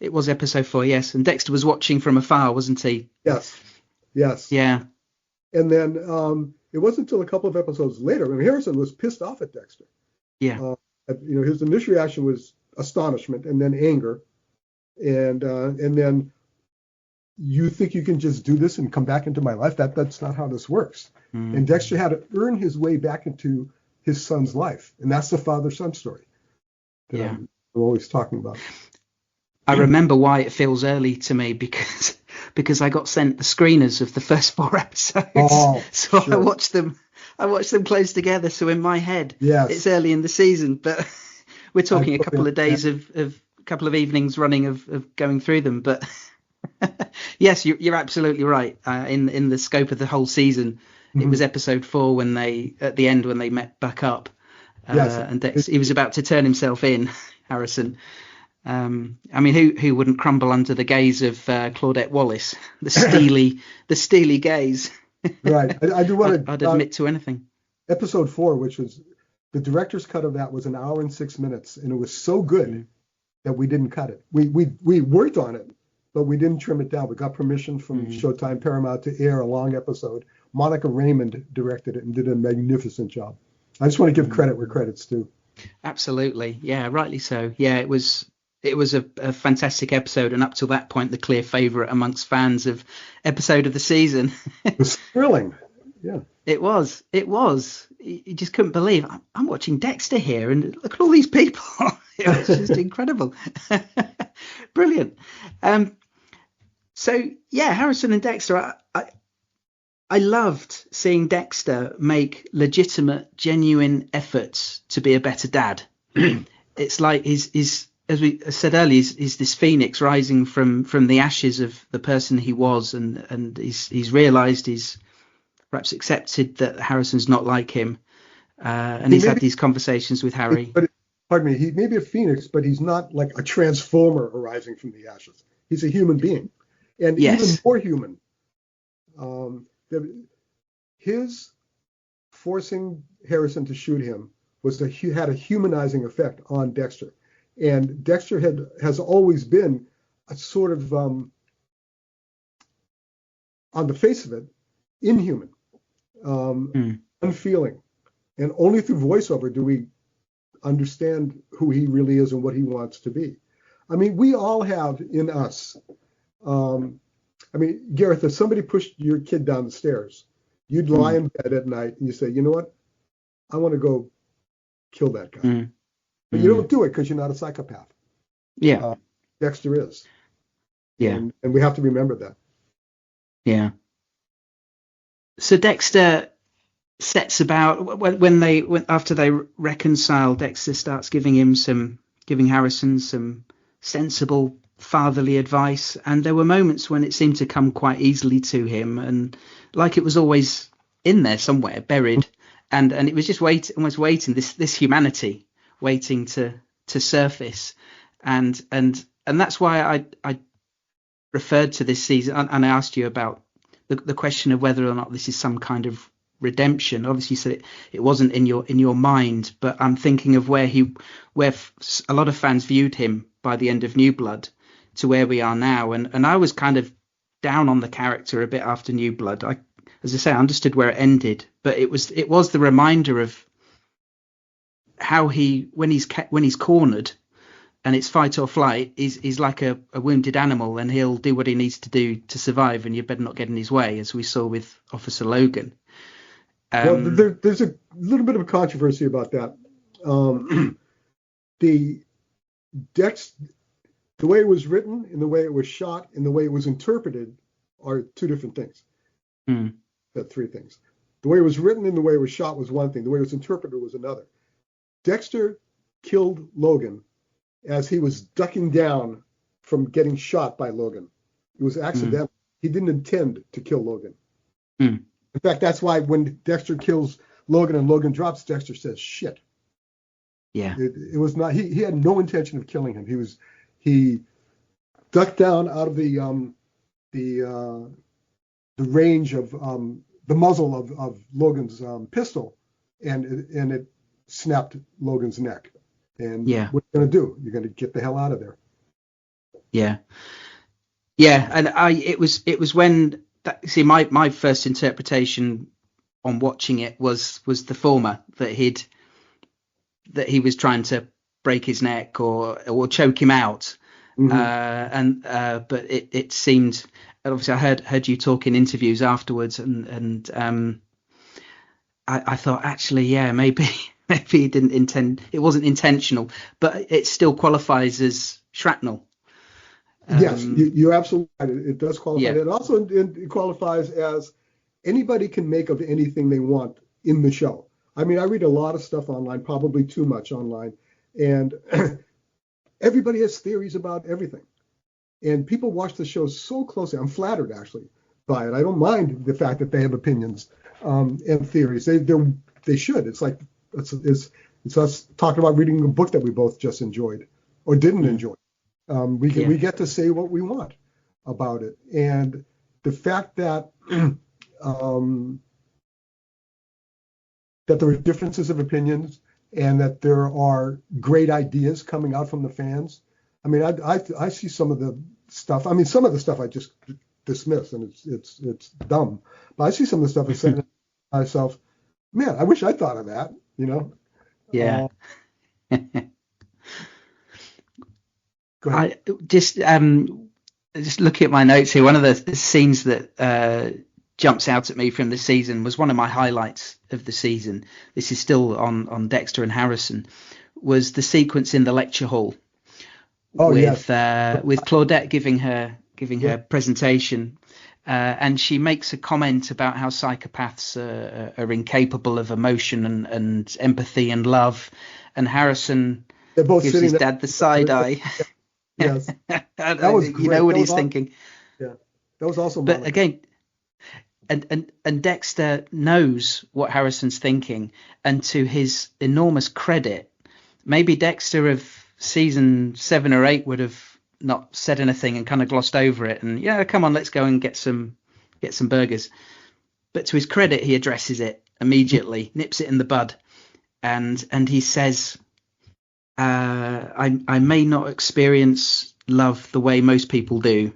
Speaker 2: It was episode 4, yes. And Dexter was watching from afar, wasn't he?
Speaker 5: Yes.
Speaker 2: Yeah.
Speaker 5: And then it wasn't until a couple of episodes later when Harrison was pissed off at Dexter.
Speaker 2: Yeah.
Speaker 5: His initial reaction was astonishment and then anger. And then you think you can just do this and come back into my life? That's not how this works. And Dexter had to earn his way back into his son's life. And that's the father-son story that I'm always talking about.
Speaker 2: I remember why it feels early to me because I got sent the screeners of the first 4 episodes. So sure. I watched them close together. So in my head, it's early in the season, but we're talking a couple of days of a couple of evenings running of going through them. But yes, you're absolutely right. In the scope of the whole season, it was episode 4 when they met back up, and he was about to turn himself in, Harrison. I mean, who wouldn't crumble under the gaze of Claudette Wallace, the steely gaze?
Speaker 5: Right. I do want to.
Speaker 2: I'd admit to anything.
Speaker 5: Episode 4, which was the director's cut of that, was 1 hour and 6 minutes, and it was so good that we didn't cut it. We worked on it, but we didn't trim it down. We got permission from Showtime Paramount to air a long episode. Monica Raymond directed it and did a magnificent job. I just want to give credit where credit's due.
Speaker 2: Absolutely. Yeah, rightly so. Yeah, it was a fantastic episode, and up till that point, the clear favourite amongst fans of episode of the season.
Speaker 5: It was thrilling. Yeah.
Speaker 2: It was. You just couldn't believe I'm watching Dexter here, and look at all these people. It was just incredible. Brilliant. So yeah, Harrison and Dexter. I loved seeing Dexter make legitimate, genuine efforts to be a better dad. It's like he's as we said earlier, he's this phoenix rising from the ashes of the person he was, and he's realised, he's perhaps accepted that Harrison's not like him, and he's had these conversations with Harry.
Speaker 5: But pardon me, he may be a phoenix, but he's not like a transformer arising from the ashes. He's a human being, and even more human. His forcing Harrison to shoot him had a humanizing effect on Dexter. And Dexter has always been a sort of, on the face of it, inhuman, unfeeling. And only through voiceover do we understand who he really is and what he wants to be. I mean, we all have in us, Gareth, if somebody pushed your kid down the stairs, you'd lie in bed at night and you say, you know what? I want to go kill that guy. But you don't do it because you're not a psychopath.
Speaker 2: Yeah.
Speaker 5: Dexter is.
Speaker 2: Yeah.
Speaker 5: And we have to remember that.
Speaker 2: Yeah. So Dexter, sets about after they reconcile, Dexter starts giving Harrison some sensible fatherly advice, and there were moments when it seemed to come quite easily to him, and like it was always in there somewhere buried, and it was just almost waiting, this humanity waiting to surface, and that's why I referred to this season, and I asked you about the question of whether or not this is some kind of redemption. Obviously you said it wasn't in your mind, but I'm thinking of where a lot of fans viewed him by the end of New Blood to where we are now, and I was kind of down on the character a bit after New Blood. As I say, I understood where it ended, but it was the reminder of how when he's cornered and it's fight or flight, he's like a wounded animal, and he'll do what he needs to do to survive, and you better not get in his way, as we saw with Officer Logan.
Speaker 5: Well, there's a little bit of a controversy about that. The way it was written and the way it was shot and the way it was interpreted are two different things. Three things. The way it was written and the way it was shot was one thing. The way it was interpreted was another. Dexter killed Logan as he was ducking down from getting shot by Logan. It was accidental. He didn't intend to kill Logan. In fact, that's why when Dexter kills Logan and Logan drops, Dexter says, "Shit."
Speaker 2: Yeah.
Speaker 5: It was not. He had no intention of killing him. He ducked down out of the range of the muzzle of Logan's pistol, and it snapped Logan's neck. And what are you going to do? You're going to get the hell out of there.
Speaker 2: Yeah. And it was when my first interpretation on watching it was the former, that he was trying to break his neck or choke him out. But it seemed, obviously I heard you talk in interviews afterwards, and I thought actually, maybe he didn't intend, it wasn't intentional, but it still qualifies as shrapnel.
Speaker 5: Yes, you're absolutely right. It does qualify. Yeah. It also it qualifies as anybody can make of anything they want in the show. I mean, I read a lot of stuff online, probably too much online, and everybody has theories about everything. And people watch the show so closely. I'm flattered, actually, by it. I don't mind the fact that they have opinions and theories. They should. It's like it's us talking about reading a book that we both just enjoyed or didn't enjoy. We get to say what we want about it, and the fact that that there are differences of opinions and that there are great ideas coming out from the fans. I mean, I see some of the stuff. I mean, some of the stuff I just dismiss, and it's dumb. But I see some of the stuff and say to myself, "Man, I wish I thought of that." You know?
Speaker 2: Yeah.
Speaker 5: I
Speaker 2: just looking at my notes here, one of the scenes that jumps out at me from the season was one of my highlights of the season. This is still on Dexter and Harrison, was the sequence in the lecture hall with Claudette giving her presentation, and she makes a comment about how psychopaths are incapable of emotion and empathy and love, and Harrison gives his dad the side eye.
Speaker 5: Yes, that was great.
Speaker 2: You know what he's thinking.
Speaker 5: Yeah, that was also.
Speaker 2: But again, and Dexter knows what Harrison's thinking, and to his enormous credit, maybe Dexter of season 7 or 8 would have not said anything and kind of glossed over it, and come on, let's go and get some burgers. But to his credit, he addresses it immediately, nips it in the bud, and he says, I may not experience love the way most people do,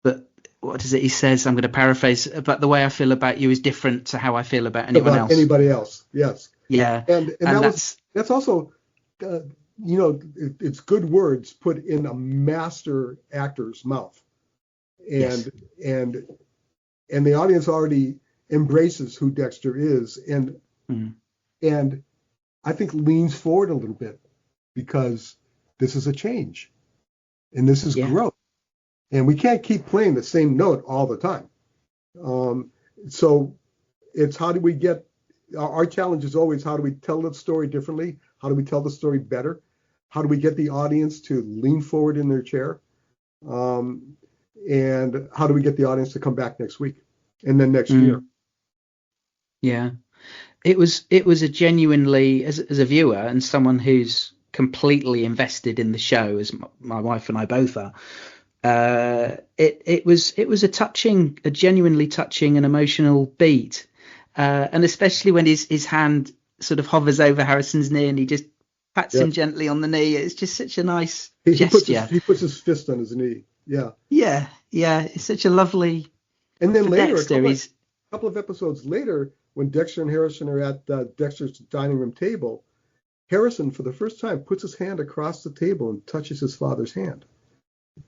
Speaker 2: but what is it he says? I'm going to paraphrase, but the way I feel about you is different to how I feel about anyone else.
Speaker 5: Anybody else, yes.
Speaker 2: Yeah.
Speaker 5: And that's also, it's good words put in a master actor's mouth. And the audience already embraces who Dexter is, and I think leans forward a little bit, because this is a change and this is growth, and we can't keep playing the same note all the time. So it's how do we get, our challenge is always how do we tell the story differently? How do we tell the story better? How do we get the audience to lean forward in their chair? And how do we get the audience to come back next week and then next year?
Speaker 2: Yeah, it was a genuinely, as a viewer and someone who's completely invested in the show, as my wife and I both are. It was a genuinely touching and emotional beat, and especially when his hand sort of hovers over Harrison's knee and he just pats him gently on the knee. It's just such a nice gesture.
Speaker 5: He puts his fist on his knee. Yeah.
Speaker 2: It's such a lovely.
Speaker 5: And then later,
Speaker 2: Dexter,
Speaker 5: a couple of episodes later, when Dexter and Harrison are at Dexter's dining room table, Harrison, for the first time, puts his hand across the table and touches his father's hand.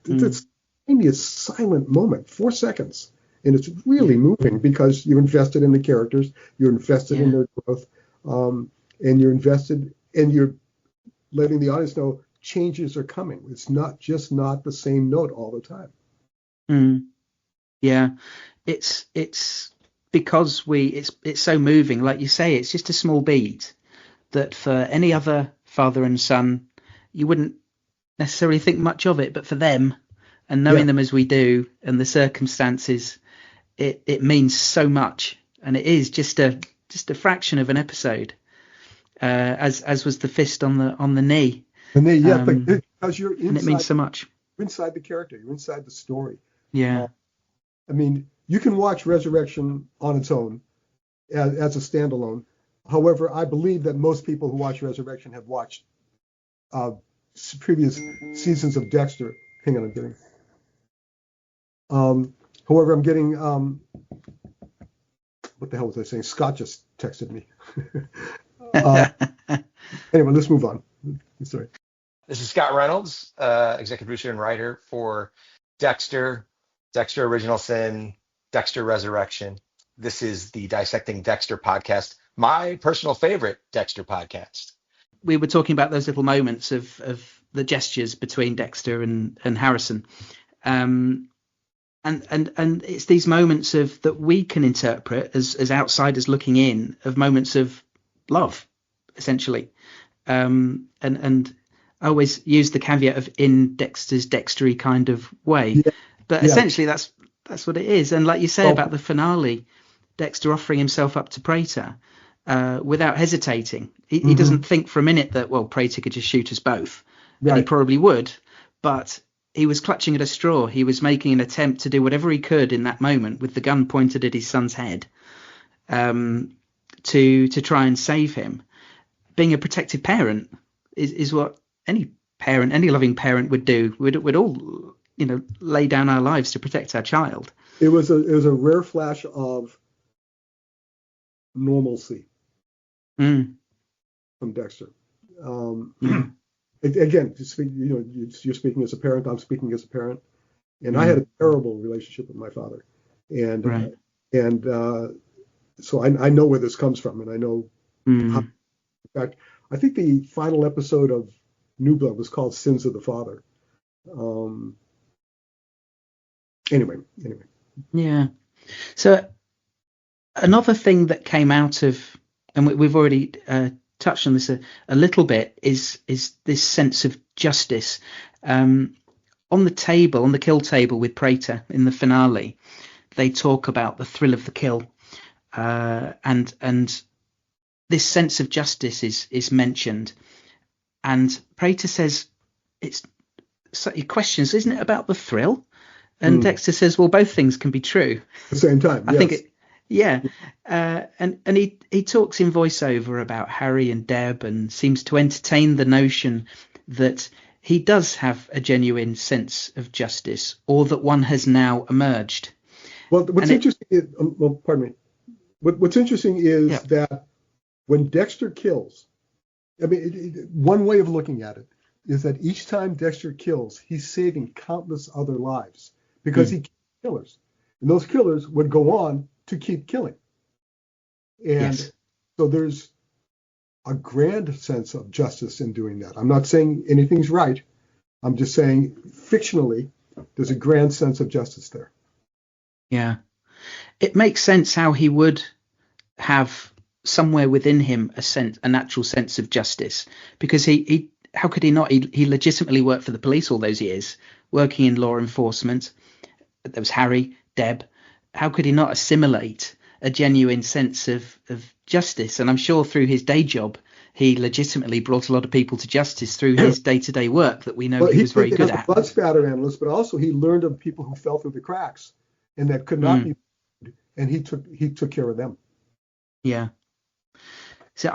Speaker 5: It's maybe a silent moment, 4 seconds, and it's really moving because you're invested in the characters, you're invested in their growth, and you're invested, and you're letting the audience know changes are coming. It's not the same note all the time.
Speaker 2: Yeah, it's because it's so moving, like you say. It's just a small beat that for any other father and son you wouldn't necessarily think much of it, but for them, and knowing them as we do and the circumstances, it means so much. And it is just a fraction of an episode, as was the fist on the knee.
Speaker 5: The knee, because you're inside,
Speaker 2: and it means so much.
Speaker 5: You're inside the character, you're inside the story.
Speaker 2: Yeah.
Speaker 5: I mean, you can watch Resurrection on its own as a standalone. However, I believe that most people who watch Resurrection have watched previous seasons of Dexter. Hang on, I'm getting. However, I'm getting. What the hell was I saying? Scott just texted me. Anyway, let's move on. Sorry.
Speaker 6: This is Scott Reynolds, executive producer and writer for Dexter, Dexter Original Sin, Dexter Resurrection. This is the Dissecting Dexter podcast, my personal favorite Dexter podcast.
Speaker 2: We were talking about those little moments of the gestures between Dexter and Harrison. And it's these moments that we can interpret as outsiders looking in, of moments of love, essentially. And I always use the caveat of in Dexter's dextery kind of way. But essentially that's what it is. And like you say about the finale, Dexter offering himself up to Prater without hesitating. He doesn't think for a minute that, well, Prater could just shoot us both. Right. And he probably would. But he was clutching at a straw. He was making an attempt to do whatever he could in that moment with the gun pointed at his son's head to try and save him. Being a protective parent is what any loving parent would do. We'd all, lay down our lives to protect our child.
Speaker 5: It was a rare flash of normalcy from Dexter. Again, you're speaking as a parent. I'm speaking as a parent, and I had a terrible relationship with my father, and so I know where this comes from, and I know. How, in fact, I think the final episode of New Blood was called "Sins of the Father." Anyway.
Speaker 2: Yeah. So another thing that came out of, and we've already touched on this a little bit, is this sense of justice. On the kill table with Prater in the finale, they talk about the thrill of the kill, and this sense of justice is mentioned. And Prater says, he questions, isn't it about the thrill? And Dexter says, well, both things can be true.
Speaker 5: At the same time,
Speaker 2: I think it. Yeah, and he talks in voiceover about Harry and Deb, and seems to entertain the notion that he does have a genuine sense of justice, or that one has now emerged.
Speaker 5: Well, what's interesting is, pardon me. What's interesting is that when Dexter kills, I mean, one way of looking at it is that each time Dexter kills, he's saving countless other lives because he kills killers, and those killers would go on to keep killing. And so there's a grand sense of justice in doing that. I'm not saying anything's right. I'm just saying fictionally, there's a grand sense of justice there.
Speaker 2: Yeah. It makes sense how he would have somewhere within him a natural sense of justice, because he how could he not? He legitimately worked for the police all those years, working in law enforcement. There was Harry, Deb. How could he not assimilate a genuine sense of justice? And I'm sure through his day job, he legitimately brought a lot of people to justice through his day-to-day work that we know he was very good at.
Speaker 5: Blood spatter analyst, but also he learned of people who fell through the cracks and that could not be, and he took care of them.
Speaker 2: Yeah. So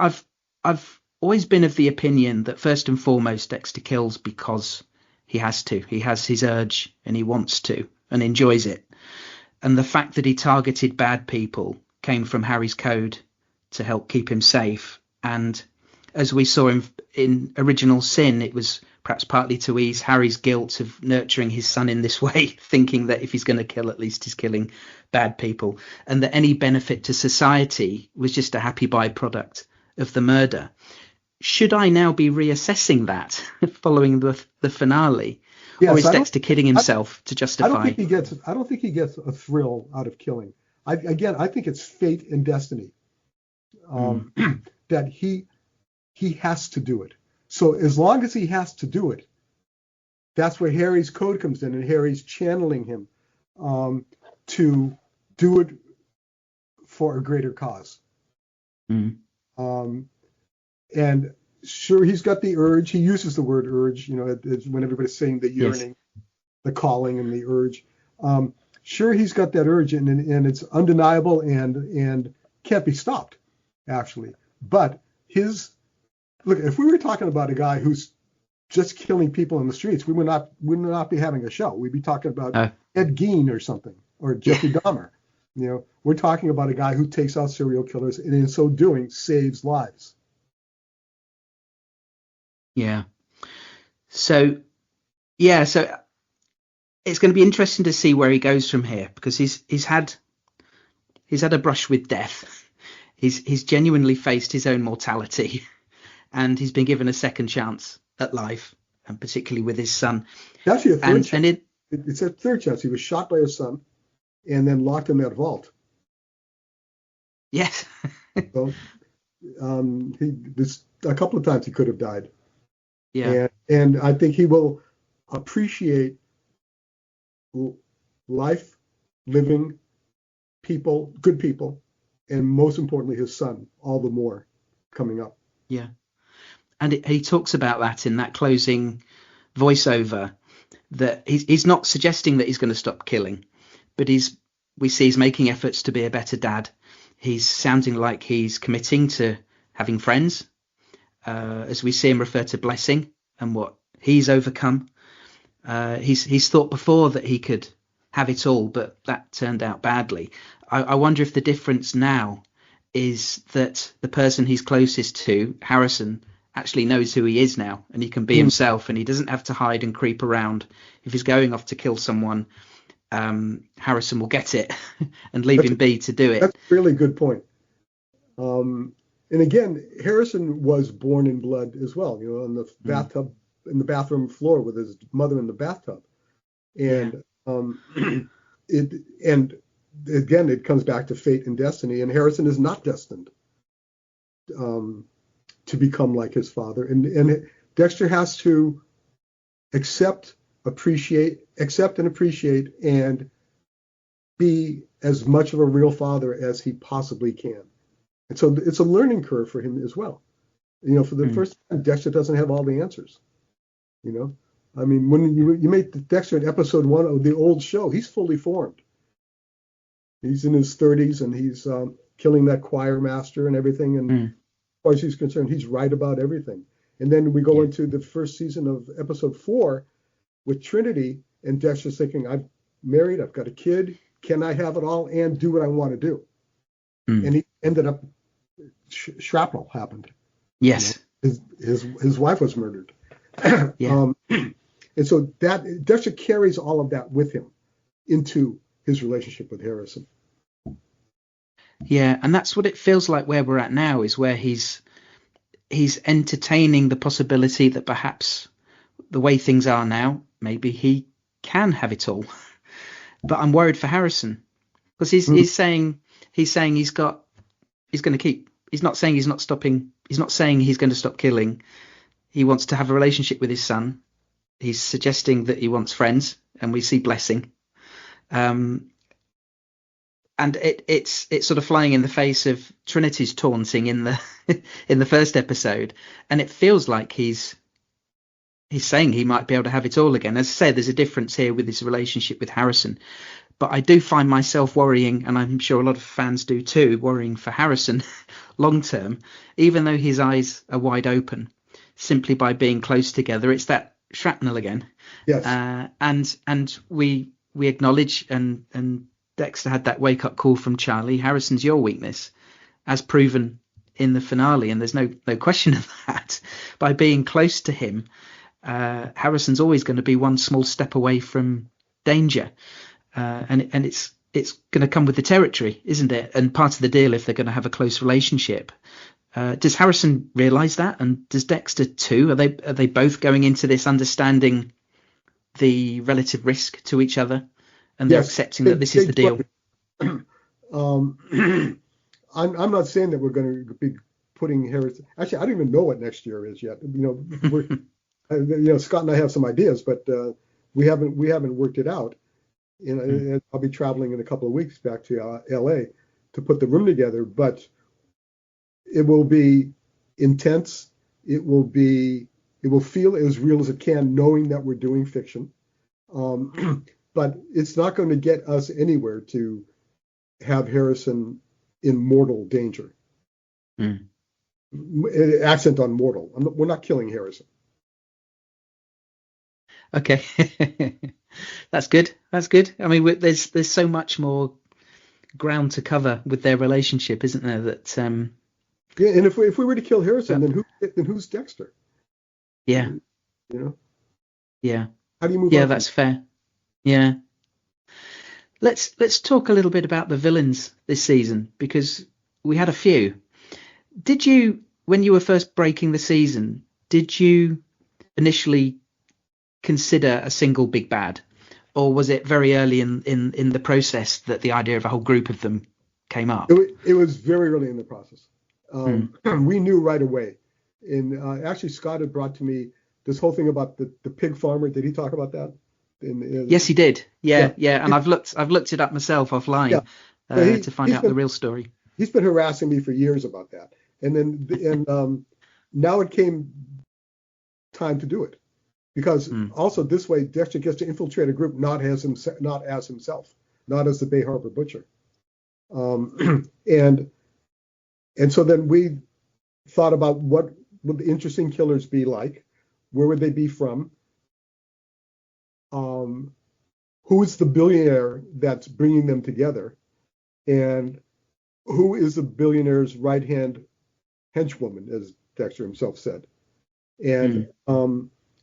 Speaker 2: I've always been of the opinion that first and foremost, Dexter kills because he has to. He has his urge and he wants to and enjoys it. And the fact that he targeted bad people came from Harry's code to help keep him safe. And as we saw in Original Sin, it was perhaps partly to ease Harry's guilt of nurturing his son in this way, thinking that if he's going to kill, at least he's killing bad people, and that any benefit to society was just a happy byproduct of the murder. Should I now be reassessing that following the finale?
Speaker 5: Yes,
Speaker 2: or is Dexter kidding himself to justify?
Speaker 5: I don't think he gets a thrill out of killing. I think it's fate and destiny. That he has to do it. So as long as he has to do it, that's where Harry's code comes in, and Harry's channeling him to do it for a greater cause. And sure, he's got the urge. He uses the word urge, when everybody's saying the yearning, the calling, and the urge. Sure, he's got that urge, and it's undeniable and can't be stopped, actually. But look, if we were talking about a guy who's just killing people in the streets, we would not be having a show. We'd be talking about Ed Gein or something, or Jeffrey Dahmer. We're talking about a guy who takes out serial killers and in so doing saves lives.
Speaker 2: Yeah. So it's going to be interesting to see where he goes from here, because he's had a brush with death. He's genuinely faced his own mortality, and he's been given a second chance at life, and particularly with his son.
Speaker 5: Actually, a third chance. It's a third chance. He was shot by his son and then locked in that vault.
Speaker 2: Yes.
Speaker 5: So, a couple of times he could have died.
Speaker 2: Yeah.
Speaker 5: And I think he will appreciate life, living people, good people, and most importantly, his son, all the more coming up.
Speaker 2: Yeah. And he talks about that in that closing voiceover, that he's not suggesting that he's going to stop killing, but we see he's making efforts to be a better dad. He's sounding like he's committing to having friends, as we see him refer to blessing and what he's overcome. He's thought before that he could have it all, but that turned out badly. I wonder if the difference now is that the person he's closest to, Harrison, actually knows who he is now, and he can be himself, and he doesn't have to hide and creep around. If he's going off to kill someone, Harrison will get it and leave him be to do it.
Speaker 5: That's a really good point. And again, Harrison was born in blood as well, on the bathtub, in the bathroom floor with his mother in the bathtub. And it comes back to fate and destiny, and Harrison is not destined to become like his father. And Dexter has to accept and appreciate and be as much of a real father as he possibly can. And so it's a learning curve for him as well. For the first time, Dexter doesn't have all the answers. I mean, when you make Dexter in episode 1 of the old show, he's fully formed. He's in his 30s, and he's killing that choir master and everything. And as far as he's concerned, he's right about everything. And then we go into the first season of episode 4 with Trinity, and Dexter's thinking, I'm married, I've got a kid, can I have it all and do what I want to do? And he ended up, shrapnel happened.
Speaker 2: Yes.
Speaker 5: His wife was murdered. And so that Dexter carries all of that with him into his relationship with Harrison.
Speaker 2: Yeah, and that's what it feels like where we're at now, is where he's entertaining the possibility that perhaps the way things are now, maybe he can have it all. But I'm worried for Harrison, because he's saying he's got going to keep. He's not saying he's not stopping. He's not saying he's going to stop killing. He wants to have a relationship with his son. He's suggesting that he wants friends, and we see blessing. And it's sort of flying in the face of Trinity's taunting in the in the first episode, and it feels like he's saying he might be able to have it all again. As I say, there's a difference here with his relationship with Harrison, but I do find myself worrying, and I'm sure a lot of fans do too, worrying for Harrison long term, even though his eyes are wide open, simply by being close together. It's that shrapnel again.
Speaker 5: Yes.
Speaker 2: And we acknowledge, and Dexter had that wake up call from Charlie. Harrison's your weakness, as proven in the finale, and there's no question of that. By being close to him, Harrison's always going to be one small step away from danger, and it's going to come with the territory, isn't it? And part of the deal, if they're going to have a close relationship. Does Harrison realise that, and does Dexter too? Are they both going into this understanding the relative risk to each other, and they're accepting that this is the deal?
Speaker 5: I'm not saying that we're going to be putting Harrison. Actually, I don't even know what next year is yet. Scott and I have some ideas, but we haven't worked it out. And I'll be traveling in a couple of weeks back to LA to put the room together, but it will be intense. It will feel as real as it can, knowing that we're doing fiction. But it's not going to get us anywhere to have Harrison in mortal danger. Accent on mortal. We're not killing Harrison.
Speaker 2: Okay. That's good. I mean, there's so much more ground to cover with their relationship, isn't there? That
Speaker 5: yeah, and if we were to kill Harrison, then who's Dexter?
Speaker 2: Yeah. Yeah.
Speaker 5: How do you move on?
Speaker 2: Yeah, that's fair. Yeah. Let's talk a little bit about the villains this season, because we had a few. Did you, when you were first breaking the season, did you initially consider a single big bad, or was it very early in the process that the idea of a whole group of them came up?
Speaker 5: It was very early in the process. We knew right away. And actually, Scott had brought to me this whole thing about the pig farmer. Did he talk about that?
Speaker 2: Yes, he did. Yeah. And I've looked it up myself offline to find out the real story.
Speaker 5: He's been harassing me for years about that, and now it came time to do it, because also this way Dexter gets to infiltrate a group not as himself, not as the Bay Harbor Butcher, and so then we thought about what would the interesting killers be like, where would they be from. Who is the billionaire that's bringing them together, and who is the billionaire's right-hand henchwoman, as Dexter himself said, and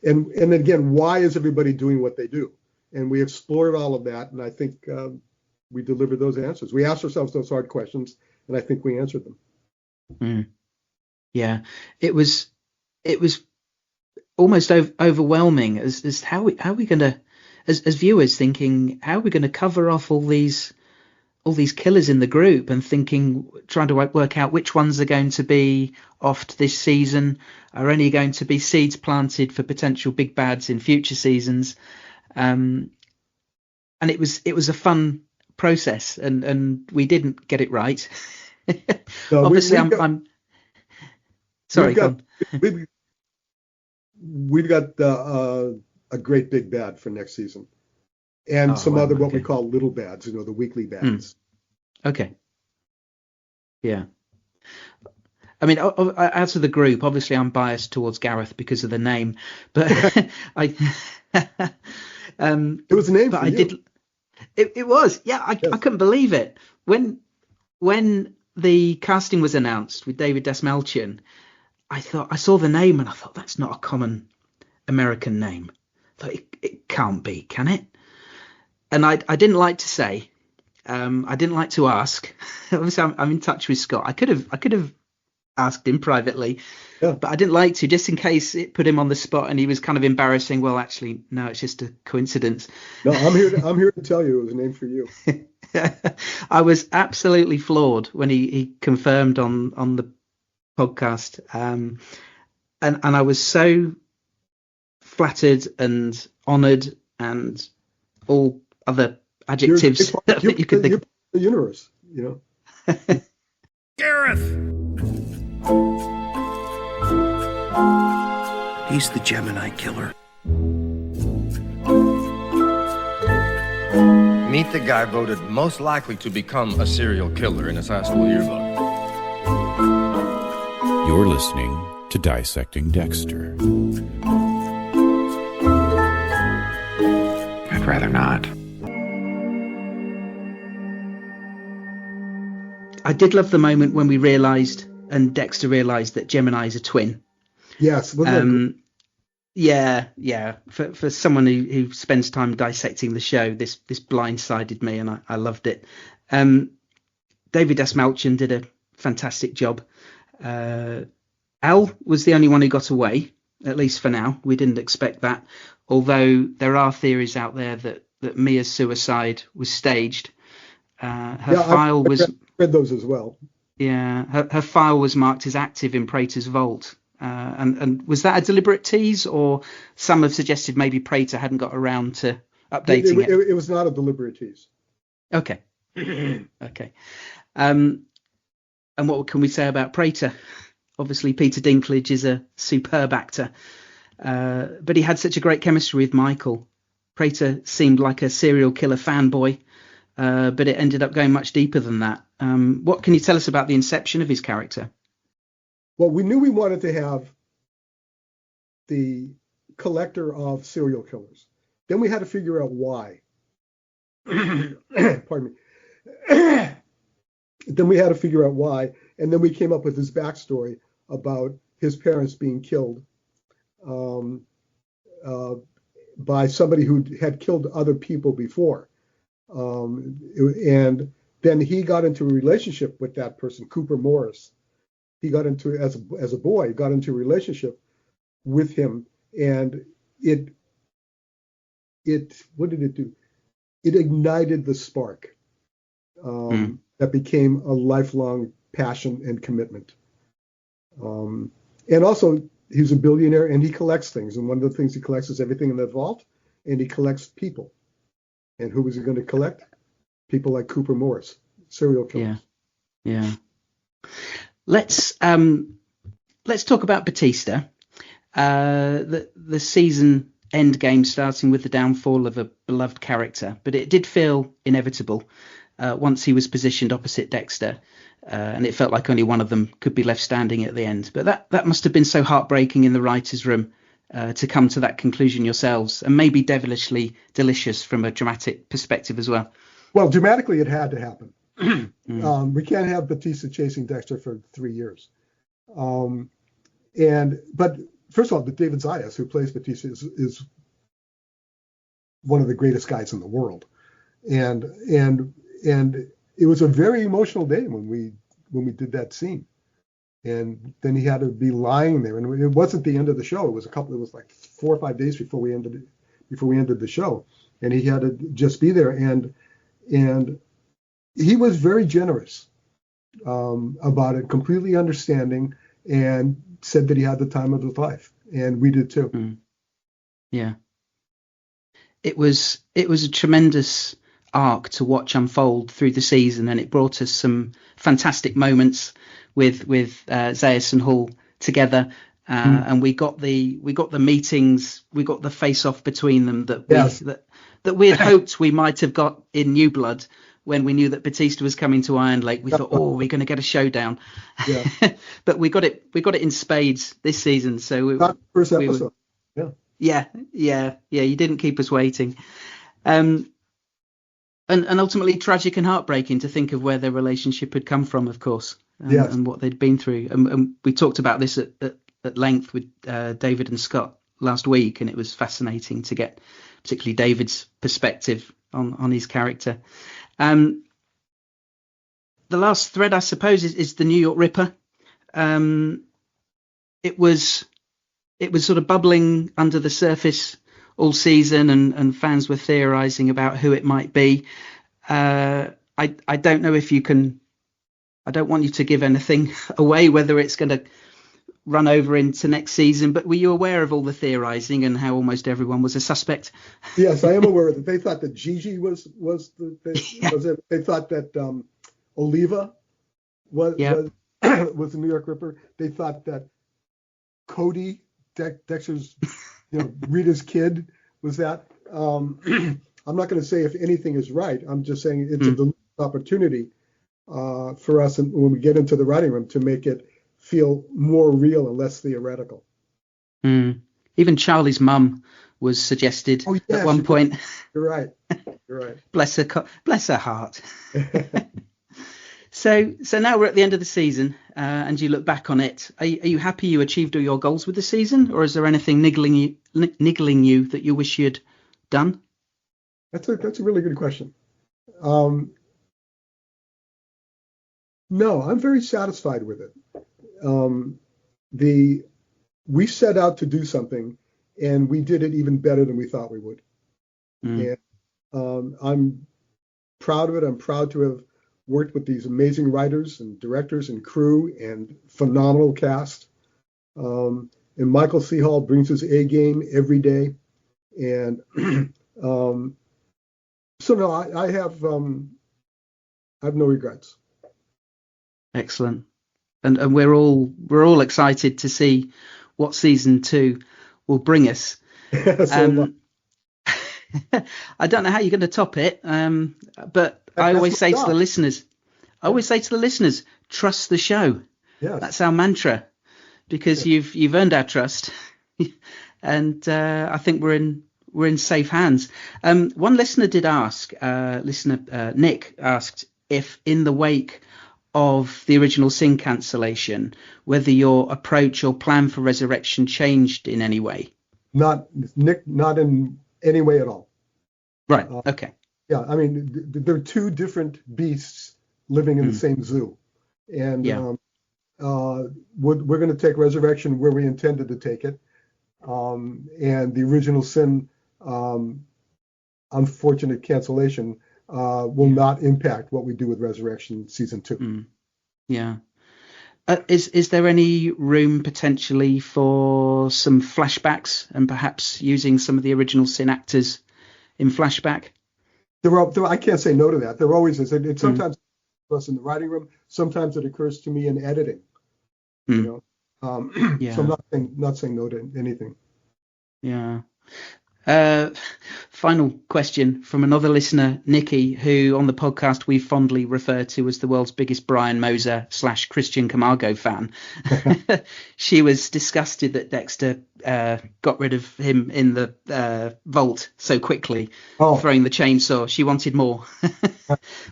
Speaker 5: again, why is everybody doing what they do? And we explored all of that, and I think we delivered those answers. We asked ourselves those hard questions, and I think we answered them.
Speaker 2: Yeah, it was almost overwhelming as how are we going to, as viewers, thinking, how are we going to cover off all these killers in the group, and trying to work out which ones are going to be offed this season, are only going to be seeds planted for potential big bads in future seasons. And it was a fun process, and we didn't get it right.
Speaker 5: No,
Speaker 2: obviously I'm sorry.
Speaker 5: We've got a great big bad for next season, and what we call little bads, the weekly bads.
Speaker 2: Okay. Yeah. I mean, out of the group, obviously I'm biased towards Gareth because of the name, but it
Speaker 5: was a name for you.
Speaker 2: It was. Yeah, I couldn't believe it when the casting was announced with David Dastmalchian. I saw the name and I thought, that's not a common American name. I thought, it can't be, can it? And I didn't like to say, I didn't like to ask. Obviously, I'm in touch with Scott. I could have asked him privately, but I didn't like to, just in case it put him on the spot and he was kind of embarrassing. Well, actually, no, it's just a coincidence.
Speaker 5: No, I'm here to tell you it was a name for you.
Speaker 2: I was absolutely floored when he confirmed on the podcast, and I was so flattered and honoured and all other adjectives that you could think.
Speaker 5: The universe, you know.
Speaker 7: Gareth!
Speaker 8: He's the Gemini killer.
Speaker 7: Meet the guy voted most likely to become a serial killer in his high school yearbook.
Speaker 4: You're listening to Dissecting Dexter.
Speaker 8: I'd rather not.
Speaker 2: I did love the moment when we realised, and Dexter realised, that Gemini's a twin.
Speaker 5: Yes.
Speaker 2: Yeah. For someone who spends time dissecting the show, this blindsided me, and I loved it. David S. Malchin did a fantastic job. Al was the only one who got away, at least for now. We didn't expect that, although there are theories out there that Mia's suicide was staged. File was... I
Speaker 5: read those as well.
Speaker 2: Yeah, her file was marked as active in Prater's vault. And was that a deliberate tease, or some have suggested maybe Prater hadn't got around to updating it?
Speaker 5: It was not a deliberate tease.
Speaker 2: Okay. Okay. And what can we say about Prater? Obviously, Peter Dinklage is a superb actor, but he had such a great chemistry with Michael. Prater seemed like a serial killer fanboy, but it ended up going much deeper than that. What can you tell us about the inception of his character?
Speaker 5: Well, we knew we wanted to have the collector of serial killers. Then we had to figure out why. Pardon me. Then we had to figure out why, and then we came up with his backstory about his parents being killed by somebody who had killed other people before. And then he got into a relationship with that person, Cooper Morris. He got into, as a boy, got into a relationship with him, and it what did it do? It ignited the spark that became a lifelong passion and commitment. And also, he's a billionaire, and he collects things. And one of the things he collects is everything in the vault, and he collects people. And who was he going to collect? People like Cooper Morris, serial killers.
Speaker 2: Yeah. Let's talk about Batista. The season end game starting with the downfall of a beloved character, but it did feel inevitable once he was positioned opposite Dexter, and it felt like only one of them could be left standing at the end. But that must have been so heartbreaking in the writers' room to come to that conclusion yourselves, and maybe devilishly delicious from a dramatic perspective as well.
Speaker 5: Well, dramatically, it had to happen. We can't have Batista chasing Dexter for 3 years. But first of all, David Zayas, who plays Batista, is one of the greatest guys in the world. And it was a very emotional day when we did that scene. And then he had to be lying there, and it wasn't the end of the show. It was like 4 or 5 days before we ended the show, and he had to just be there. And he was very generous about it, completely understanding, and said that he had the time of his life, and we did too.
Speaker 2: Yeah, it was a tremendous arc to watch unfold through the season, and it brought us some fantastic moments with Zayas and Hall together, and we got the meetings, we got the face off between them that we had hoped we might have got in New Blood. When we knew that Batista was coming to Iron Lake, we thought, we're going to get a showdown. Yeah. But we got it in spades this season. So
Speaker 5: first episode.
Speaker 2: Yeah. You didn't keep us waiting. And ultimately tragic and heartbreaking to think of where their relationship had come from, of course, and what they'd been through. And we talked about this at length with David and Scott last week, and it was fascinating to get particularly David's perspective on his character. The last thread, I suppose, is the New York Ripper. It was sort of bubbling under the surface all season, and fans were theorizing about who it might be. I don't know if you can. I don't want you to give anything away, whether it's going to run over into next season, but were you aware of all the theorizing and how almost everyone was a suspect?
Speaker 5: Yes, I am aware that they thought that Gigi was it. They thought that Oliva was the New York Ripper. They thought that Cody, Dexter's, Rita's kid, was that. I'm not going to say if anything is right. I'm just saying it's a deliberate opportunity for us, and when we get into the writing room, to make it feel more real and less theoretical.
Speaker 2: Even Charlie's mum was suggested at one point.
Speaker 5: You're right.
Speaker 2: Bless her heart. So now we're at the end of the season, and you look back on it. Are you happy you achieved all your goals with the season, or is there anything niggling you that you wish you'd done?
Speaker 5: That's a really good question. No, I'm very satisfied with it. We set out to do something, and we did it even better than we thought we would. And I'm proud of it. I'm proud to have worked with these amazing writers and directors and crew and phenomenal cast. And Michael C. Hall brings his A game every day. And so no, I have no regrets.
Speaker 2: Excellent. And we're all excited to see what season 2 will bring us. I don't know how you're going to top it, but I always say to the listeners, trust the show.
Speaker 5: Yes.
Speaker 2: That's our mantra, because you've earned our trust, and I think we're in safe hands. One listener did ask, Nick asked if in the wake of the original Sin cancellation, whether your approach or plan for Resurrection changed in any way.
Speaker 5: Not in any way at all.
Speaker 2: Right. Okay.
Speaker 5: Yeah, I mean, they're two different beasts living in the same zoo, and we're going to take Resurrection where we intended to take it, and the original Sin, unfortunate cancellation, will not impact what we do with Resurrection season 2.
Speaker 2: Yeah. Is there any room potentially for some flashbacks and perhaps using some of the original Sin actors in flashback?
Speaker 5: I can't say no to that. There always is. It sometimes occurs in the writing room. Sometimes it occurs to me in editing. So I'm not saying no to anything.
Speaker 2: Yeah. Final question from another listener, Nikki, who on the podcast we fondly refer to as the world's biggest Brian Moser / Christian Camargo fan. She was disgusted that Dexter got rid of him in the vault so quickly, throwing the chainsaw. She wanted more.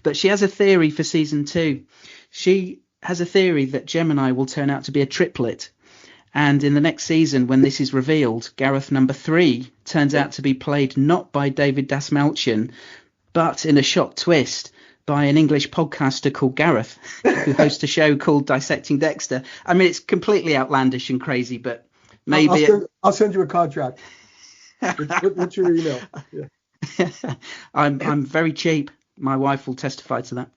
Speaker 2: But she has a theory for season 2. She has a theory that Gemini will turn out to be a triplet. And in the next season, when this is revealed, Gareth number 3 turns out to be played not by David Dasmalchian, but in a shock twist by an English podcaster called Gareth, who hosts a show called Dissecting Dexter. I mean, it's completely outlandish and crazy, but maybe
Speaker 5: I'll send you a contract. What's your email? Yeah.
Speaker 2: I'm very cheap. My wife will testify to that.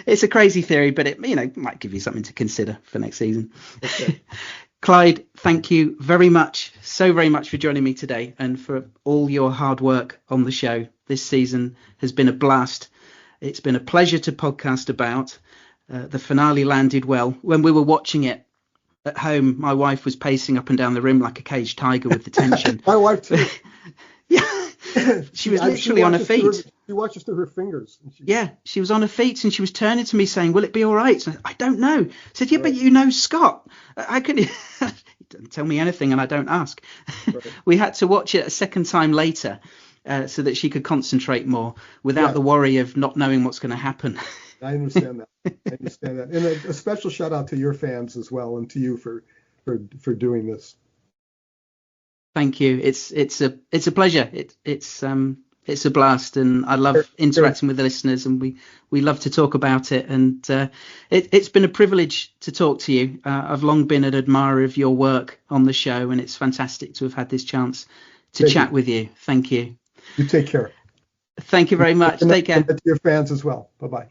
Speaker 2: It's a crazy theory, but it might give you something to consider for next season. Okay. Clyde, thank you so very much for joining me today and for all your hard work on the show. This season has been a blast. It's been a pleasure to podcast about. The finale landed well. When we were watching it at home, my wife was pacing up and down the room like a caged tiger with the tension.
Speaker 5: My wife too.
Speaker 2: Yeah. She was literally on her feet.
Speaker 5: She watches through her fingers.
Speaker 2: She was on her feet and she was turning to me saying, "Will it be all right?" I don't know. I said, "Yeah, right. But you know Scott. How can you?" He doesn't tell me anything and I don't ask. Right. We had to watch it a second time later so that she could concentrate more without the worry of not knowing what's going to happen.
Speaker 5: I understand that. And a special shout out to your fans as well, and to you for doing this.
Speaker 2: Thank you. It's a pleasure. It's a blast, and I love interacting with the listeners, and we love to talk about it. And it's been a privilege to talk to you. I've long been an admirer of your work on the show, and it's fantastic to have had this chance to chat with you. Thank you.
Speaker 5: You take care.
Speaker 2: Thank you very much. Take care.
Speaker 5: And to your fans as well. Bye-bye.